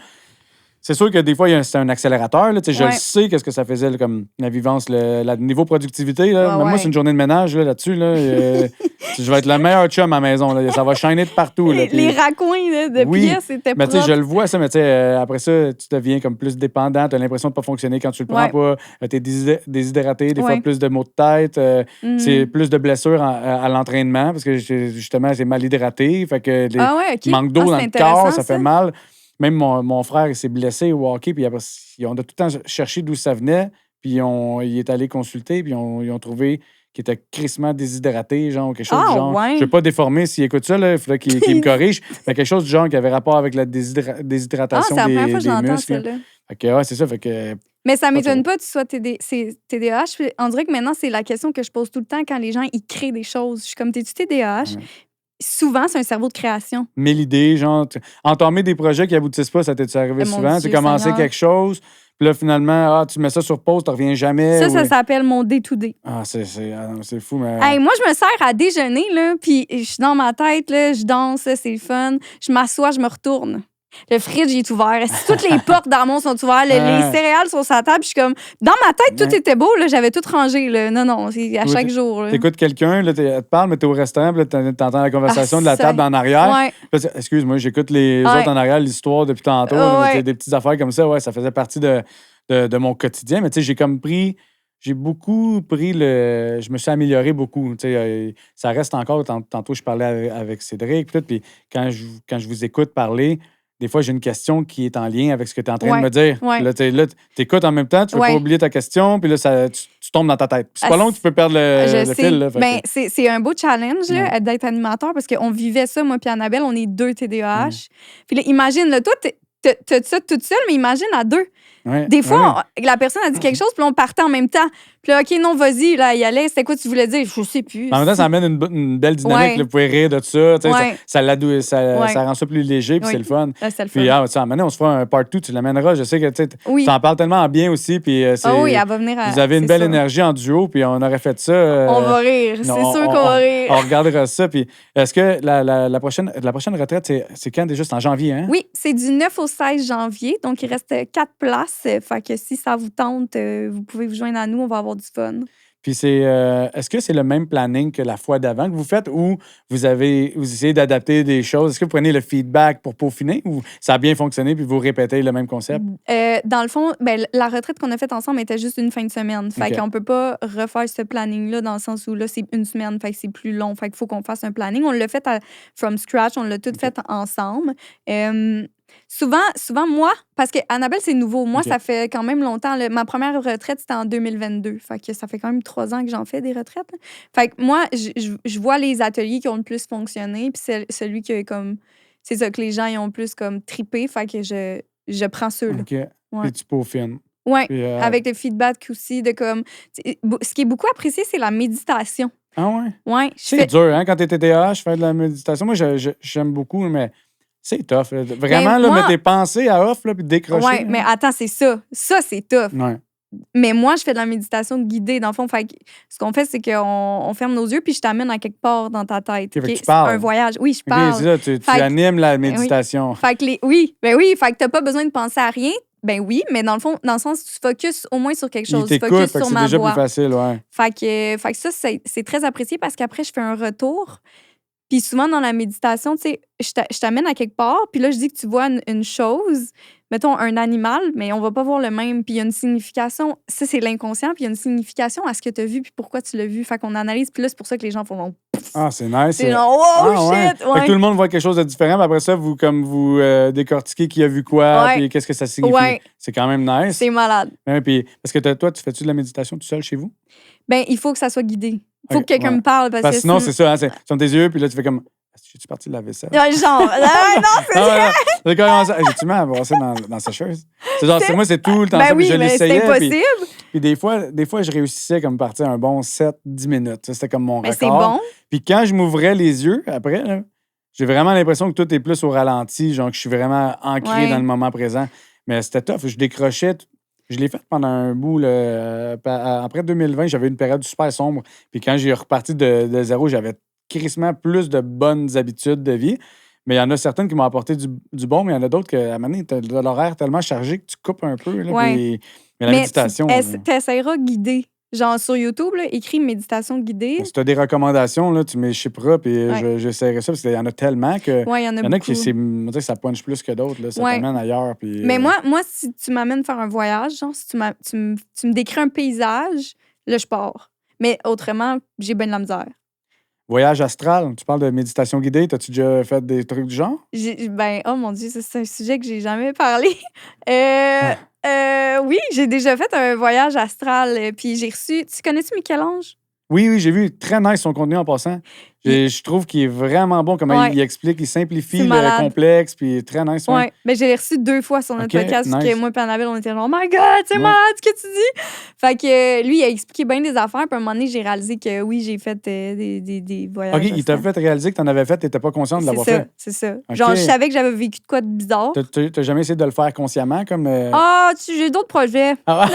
C'est sûr que des fois, c'est un accélérateur. Là, je Ouais. le sais, qu'est-ce que ça faisait, là, comme la vivance, le niveau productivité. Là. Ouais, Même moi, ouais. c'est une journée de ménage là-dessus. Là, je vais être le meilleur chum à la maison. Là. Ça va shiner de partout. Là, Les puis- raccoins là, de Oui, pièces étaient mais tu sais, propres. je le vois, ça, mais tu sais, après ça, tu deviens comme plus dépendant, tu as l'impression de pas fonctionner quand tu le prends Ouais. pas, tu es déshydraté, des fois Ouais. plus de maux de tête, Mhm. c'est plus de blessures à l'entraînement parce que justement, c'est mal hydraté, fait que Ah ouais, OK. manque d'eau Ah, dans c'est le corps, intéressant, ça fait mal. Même mon frère, il s'est blessé au hockey, puis après, on a tout le temps cherché d'où ça venait, puis il est allé consulter, puis ils ont trouvé qu'il était crissement déshydraté, genre, quelque chose du Ah, genre. ouais. Je veux pas déformer s'il écoute ça, là, il faudrait qu'il me corrige, mais quelque chose du genre qui avait rapport avec la Ah, déshydratation c'est la première fois que des j'entends muscles. celle-là. Fait que, ouais, c'est ça, fait que... Mais ça m'étonne trop. pas que tu sois TDAH. Puis on dirait que maintenant, c'est la question que je pose tout le temps quand les gens ils créent des choses. Je suis comme, t'es-tu TDAH? Ouais. Souvent, c'est un cerveau de création. Mais l'idée, genre, entamer des projets qui aboutissent pas, ça t'est arrivé Eh, mon souvent? Tu Dieu, commencé Seigneur. quelque chose, puis là, finalement, tu mets ça sur pause, tu reviens jamais. Ça ou- s'appelle mon day-to-day. Ah, c'est fou, mais... Hey, moi, je me sers à déjeuner, là, puis je suis dans ma tête, là, je danse, là, c'est le fun. Je m'assois, je me retourne. Le fridge il est ouvert. Si toutes les portes dans mon sont ouvertes, les céréales sont sur la table, je suis comme... Dans ma tête, tout était beau, là, j'avais tout rangé. Là. Non, c'est à Oui, chaque jour. Là. T'écoutes quelqu'un, là, elle te parle, mais t'es au restaurant, puis là, t'entends la conversation de la ça- table en arrière. Ouais. Puis là, excuse-moi, j'écoute les Ouais. autres en arrière, l'histoire depuis tantôt, Ouais. là, mais des petites affaires comme ça, ouais, ça faisait partie de mon quotidien. Mais tu sais, j'ai beaucoup pris le. Je me suis amélioré beaucoup. Tu sais, ça reste encore. Tantôt, je parlais avec Cédric, puis quand je vous écoute parler, des fois, j'ai une question qui est en lien avec ce que tu es en train de me dire. Ouais. Puis là, tu écoutes en même temps, tu ne veux Ouais. pas oublier ta question, puis là, tu tombes dans ta tête. Puis c'est Ah, pas long que tu peux perdre Je le sais. fil. Là, fait Ben, que- c'est un beau challenge là, Ouais. d'être animateur parce qu'on vivait ça, moi puis Annabelle, on est deux TDAH. Puis là, imagine, là, toi, t'as ça toute seule, mais imagine à deux. ouais, Des fois, ouais. la personne a dit quelque chose, puis là, on partait en même temps. Puis là, OK, non, vas-y, là, il allait. C'était quoi tu voulais dire? Je sais plus. Mais en même temps, ça amène une belle dynamique. Ouais. Là, vous pouvez rire de ça. Tu sais, Ouais. ça Ouais. rend ça plus léger, puis Oui. c'est le fun. Là, c'était le Puis, fun. tu sais, à un moment donné, on se fera un part 2, tu l'amèneras. Je sais que tu Oui. en parles tellement en bien aussi. Puis, Ah oui, elle va venir à. vous avez une c'est belle sûr. énergie en duo, puis on aurait fait ça. On va rire. C'est on- sûr on- qu'on va rire. On regardera ça. Puis, est-ce que la prochaine retraite, c'est quand déjà? C'est en janvier, hein? Oui, c'est du 9 au 16 janvier. Donc, il reste 4 places. Fait que si ça vous tente, vous pouvez vous joindre à nous. On va avoir du fun. Puis est-ce que c'est le même planning que la fois d'avant que vous faites ou vous essayez d'adapter des choses? Est-ce que vous prenez le feedback pour peaufiner ou ça a bien fonctionné puis vous répétez le même concept? Dans le fond, ben, la retraite qu'on a faite ensemble était juste une fin de semaine. Fait OK. qu'on peut pas refaire ce planning-là dans le sens où là, c'est une semaine. Fait que c'est plus long. Fait qu'il faut qu'on fasse un planning. On l'a fait from scratch. On l'a tout fait ensemble. Souvent, moi, parce que Annabelle, c'est nouveau. Moi, OK. ça fait quand même longtemps. Ma première retraite, c'était en 2022. Fait que ça fait quand même 3 ans que j'en fais des retraites. Là. Fait que moi, je vois les ateliers qui ont le plus fonctionné. Puis c'est celui qui est comme. C'est ça que les gens ils ont plus comme trippé. Fait que je prends ceux-là. OK. Puis tu peaufines. Ouais. Puis, Avec le feedback aussi de comme. Ce qui est beaucoup apprécié, c'est la méditation. Ah ouais? Ouais. C'est dur, hein, quand t'es TDAH, faire de la méditation. Moi, j'aime beaucoup, mais c'est tough. Là. Vraiment, là, moi- mettre tes pensées à off, là, puis décrocher. Ouais, là. mais attends, c'est ça. Ça, c'est tough. Ouais. Mais moi, je fais de la méditation guidée. Dans le fond, fait que ce qu'on fait, c'est qu'on ferme nos yeux puis je t'amène à quelque part dans ta tête. OK, fait que OK? tu parles. C'est un voyage. Oui, je OK, parle. c'est ça, tu Fait que- animes la méditation. Fait que oui, fait que t'as pas besoin de penser à rien. Ben oui, mais dans le fond, dans le sens, tu focuses au moins sur quelque Il chose. Tu t'écoute, focuses fait que sur c'est ma déjà voix. plus facile, ouais. Fait que ça, c'est très apprécié parce qu'après, je fais un retour. Puis souvent, dans la méditation, tu sais, je t'amène à quelque part, puis là, je dis que tu vois une chose, mettons, un animal, mais on va pas voir le même. Puis il y a une signification. Ça, c'est l'inconscient. Puis il y a une signification à ce que tu as vu, puis pourquoi tu l'as vu. Fait qu'on analyse. Puis là, c'est pour ça que les gens font Ah, c'est nice. c'est genre, wow, ouais. shit! Fait que Ouais. tout le monde voit quelque chose de différent. Puis après ça, vous décortiquez qui a vu quoi, Ouais. puis qu'est-ce que ça signifie. Ouais. C'est quand même nice. C'est malade. Ouais, puis, parce que toi, tu fais-tu de la méditation tout seul chez vous? Ben, il faut que ça soit guidé. Il faut Ok, que quelqu'un ouais. me parle. Parce que Sinon, c'est ça. Hein, c'est sur tes yeux, puis là, tu fais comme... J'ai-tu parti de la vaisselle? Ouais, genre, non, c'est Ah, ouais, non. J'ai-tu mis à brasser dans la sécheuse? C'est genre, moi, c'est tout le temps Ben ça, puis oui, je mais c'est l'essayais. impossible. Puis des fois, je réussissais comme partir un bon 7-10 minutes. Ça, c'était comme mon Mais record. c'est bon. Puis quand je m'ouvrais les yeux, après, là, j'ai vraiment l'impression que tout est plus au ralenti, genre que je suis vraiment ancré Ouais. dans le moment présent. Mais c'était tough. Je décrochais. Je l'ai fait pendant un bout. Là, après 2020, j'avais une période super sombre. Puis quand j'ai reparti de zéro, j'avais crissement plus de bonnes habitudes de vie. Mais il y en a certaines qui m'ont apporté du bon, mais il y en a d'autres qu'à un moment donné, t'as l'horaire tellement chargé que tu coupes un peu. Là, Ouais. mais la méditation. Tu essaieras guider. Genre sur YouTube, là, écris méditation guidée. Si tu as des recommandations, là, tu mets chipperas, puis Ouais. j'essaierai ça, parce qu'il y en a tellement que. Ouais, il y en a Il y en a beaucoup. qui, on dirait que ça punch plus que d'autres, là, ça Ouais. t'amène ailleurs. Puis, Mais moi, si tu m'amènes faire un voyage, genre, si tu me décris un paysage, là, je pars. Mais autrement, j'ai ben de la misère. Voyage astral, tu parles de méditation guidée, t'as-tu déjà fait des trucs du genre? Ben, oh mon Dieu, ça, c'est un sujet que j'ai jamais parlé. Oui, j'ai déjà fait un voyage astral, puis j'ai reçu... Tu connais-tu Michel-Ange? Oui, j'ai vu. Très nice son contenu en passant. Je trouve qu'il est vraiment bon, comment Ouais. il explique, il simplifie C'est le malade. complexe, puis très nice. Ouais. Ouais. Ben, je l'ai reçu 2 fois sur notre Ok, podcast, parce nice. que moi et Annabelle, on était genre, oh my God, c'est Ouais. malade ce que tu dis! Fait que lui, il a expliqué bien des affaires, puis à un moment donné, j'ai réalisé que oui, j'ai fait des voyages. OK, il t'a fait réaliser que t'en avais fait, t'étais pas conscient de l'avoir fait. C'est ça. Ok. Genre, je savais que j'avais vécu de quoi de bizarre. T'as jamais essayé de le faire consciemment, comme... Ah, j'ai d'autres projets. Ah,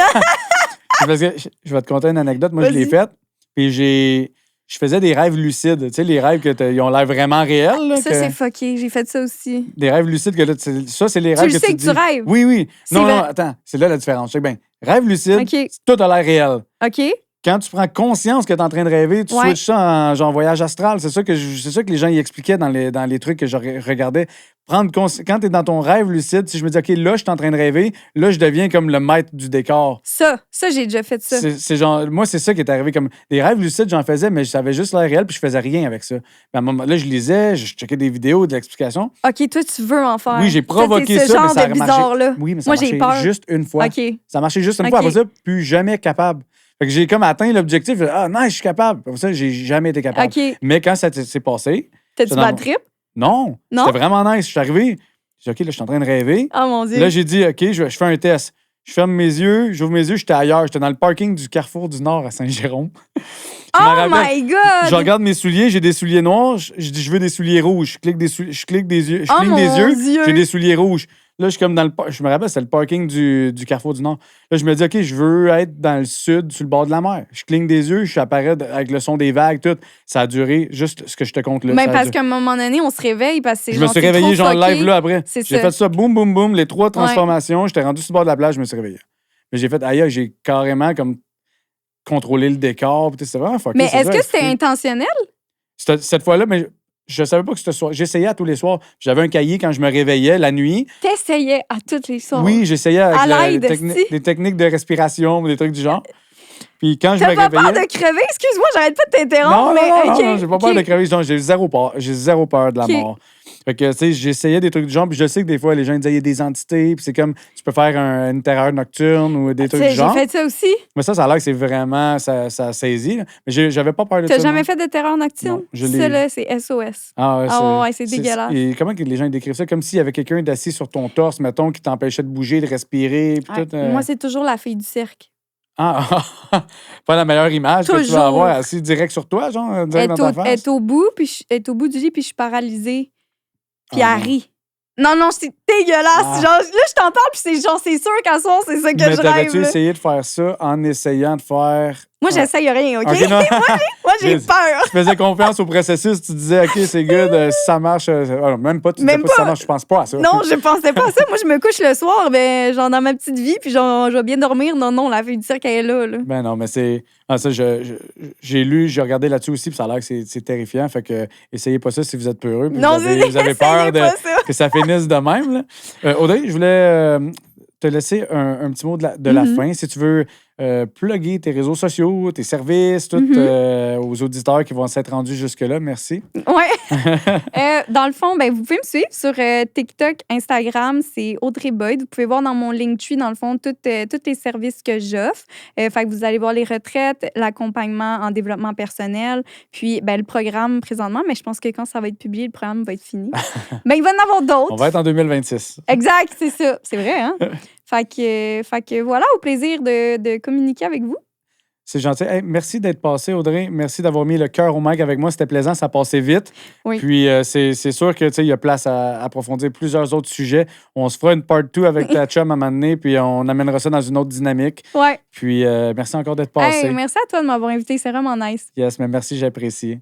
parce que je vais te conter une anecdote. Moi, je l'ai Vas-y. faite, puis je faisais des rêves lucides. Tu sais, les rêves ils ont l'air vraiment réels. Là, Ça, c'est fucké. J'ai fait ça aussi. Des rêves lucides, que là, ça, c'est les Tu rêves le que sais tu que dis. tu rêves. Oui. C'est Non, vrai. attends, c'est là la différence. Check bien. Rêve lucide, OK. tout a l'air réel. OK. Quand tu prends conscience que tu es en train de rêver, tu Ouais. switches ça en genre voyage astral. C'est ça que les gens y expliquaient dans les trucs que je regardais. Quand tu es dans ton rêve lucide, si je me dis, OK, là, je suis en train de rêver, là, je deviens comme le maître du décor. Ça, j'ai déjà fait ça. C'est genre, moi, c'est ça qui est arrivé. Comme des rêves lucides, j'en faisais, mais ça avait juste l'air réel, puis je faisais rien avec ça. Puis à un moment là, je lisais, je checkais des vidéos, de l'explication. OK, toi, tu veux en faire. Oui, j'ai provoqué T'es ce ça, mais genre ça a de marché. bizarre-là. Oui, mais ça Moi, a j'ai marché peur. juste une fois. OK. Ça a marché juste une OK. fois. Après ça, plus jamais capable. Fait que j'ai comme atteint l'objectif. Ah, nice, je suis capable. Pour ça, j'ai jamais été capable. OK. Mais quand ça s'est passé, T'as-tu c'est dans pas mon- de trip? non. Non? C'était vraiment nice. Je suis arrivé. J'ai dit, OK, là, je suis en train de rêver. Oh mon Dieu. Là, j'ai dit, OK, je fais un test. Je ferme mes yeux, j'ouvre mes yeux, j'étais ailleurs. J'étais dans le parking du Carrefour du Nord à Saint-Jérôme. Je m'en Oh rappelle. my God! Je regarde mes souliers, j'ai des souliers noirs. Je dis, je veux des souliers rouges. Je clique des yeux. Je Oh cligne des mon yeux. Dieu! J'ai des souliers rouges. Là, je suis comme dans le. Je me rappelle, c'était le parking du Carrefour du Nord. Là, je me dis, OK, je veux être dans le sud, sur le bord de la mer. Je cligne des yeux, je apparais avec le son des vagues, tout. Ça a duré juste ce que je te compte là. Ben, Ça a parce duré. qu'à un moment donné, on se réveille parce que c'est Je me genre, suis c'est réveillé, trop genre fucké. live là après. C'est J'ai ça. fait ça, boum, boum, boum, les 3 transformations. J'étais rendu sur le bord de la plage, je me suis réveillé. Mais j'ai fait, aïe, j'ai carrément comme contrôlé le décor. puis C'était vraiment fucké. Mais c'est est-ce ça, que c'était fou. intentionnel? Cette fois-là, mais je savais pas que c'était soir. J'essayais à tous les soirs. J'avais un cahier quand je me réveillais la nuit. T'essayais à toutes les soirs. Oui, j'essayais avec À l'aide, esti. des techniques de respiration, des trucs du genre. Puis quand je T'as me pas réveillais. peur de crever? Excuse-moi, j'arrête pas de t'interrompre, Non, mais non, OK, non, j'ai pas peur OK. de crever. Genre, j'ai zéro peur. J'ai zéro peur de la OK. mort. Fait que, tu sais, j'essayais des trucs du genre, puis je sais que des fois, les gens disaient, il y a des entités, puis c'est comme, tu peux faire une terreur nocturne ou des Tu trucs sais, du j'ai genre. fait ça aussi. Mais ça a l'air que c'est vraiment, ça saisit. Là. Mais j'avais pas peur de ça. T'as jamais non. fait de terreur nocturne? Non, je l'ai- Ça, là, c'est SOS. Ah ouais, Ah ouais, c'est dégueulasse. Et comment que les gens ils décrivent ça? Comme s'il y avait quelqu'un d'assis sur ton torse, mettons, qui t'empêchait de bouger, de respirer, puis Ouais. tout. Moi, c'est toujours la fille du cirque. Ah, pas la meilleure image que tu Toujours. vas avoir assis direct sur toi, genre, direct dans ta Elle face. est au bout, puis elle est au bout du lit, puis je suis paralysée. Puis Ah, elle non. rit. Non, c'est dégueulasse. Ah. Genre, là, je t'en parle, puis c'est sûr qu'à soir, c'est ça que Mais je rêve. t'avais-tu là. essayé de faire ça en essayant de faire... Moi, Ah. j'essaye rien, OK? Ok, non. Moi, j'ai Mais- peur. Tu faisais confiance au processus, tu disais, OK, c'est good, si ça marche... même pas, tu disais Même pas si ça pas. marche, je pense pas à ça. Non, je pensais pas à ça. Moi, je me couche le soir, ben, genre dans ma petite vie, puis genre, je vais bien dormir. Non, la fille du cirque, elle est là. là. Ben non, mais c'est... Ah, ça, j'ai lu, j'ai regardé là-dessus aussi, puis ça a l'air que c'est terrifiant. Fait que essayez pas ça si vous êtes peureux. puis Non, vous avez peur essayez de... pas ça. que ça finisse de même. Là. Audrey, je voulais te laisser un petit mot de la fin. Si tu veux plugger tes réseaux sociaux, tes services, tout aux auditeurs qui vont s'être rendus jusque-là, merci. Ouais. Dans le fond, ben, vous pouvez me suivre sur TikTok, Instagram, c'est Audrey Boyd. Vous pouvez voir dans mon Linktree, dans le fond, tous les services que j'offre. Fait que vous allez voir les retraites, l'accompagnement en développement personnel, puis ben, le programme présentement, mais je pense que quand ça va être publié, le programme va être fini. Ben, il va y en avoir d'autres. On va être en 2026. Exact, c'est ça. C'est vrai, hein? Fait que voilà, au plaisir de communiquer avec vous. C'est gentil. Hey, merci d'être passé, Audrey. Merci d'avoir mis le cœur au mic avec moi. C'était plaisant, ça passait vite. Oui. Puis c'est sûr que il y a place à approfondir plusieurs autres sujets. On se fera une part 2 avec ta chum à un moment donné, puis on amènera ça dans une autre dynamique. Ouais. Puis merci encore d'être passé. Hey, merci à toi de m'avoir invité, c'est vraiment nice. Yes, mais merci, j'apprécie.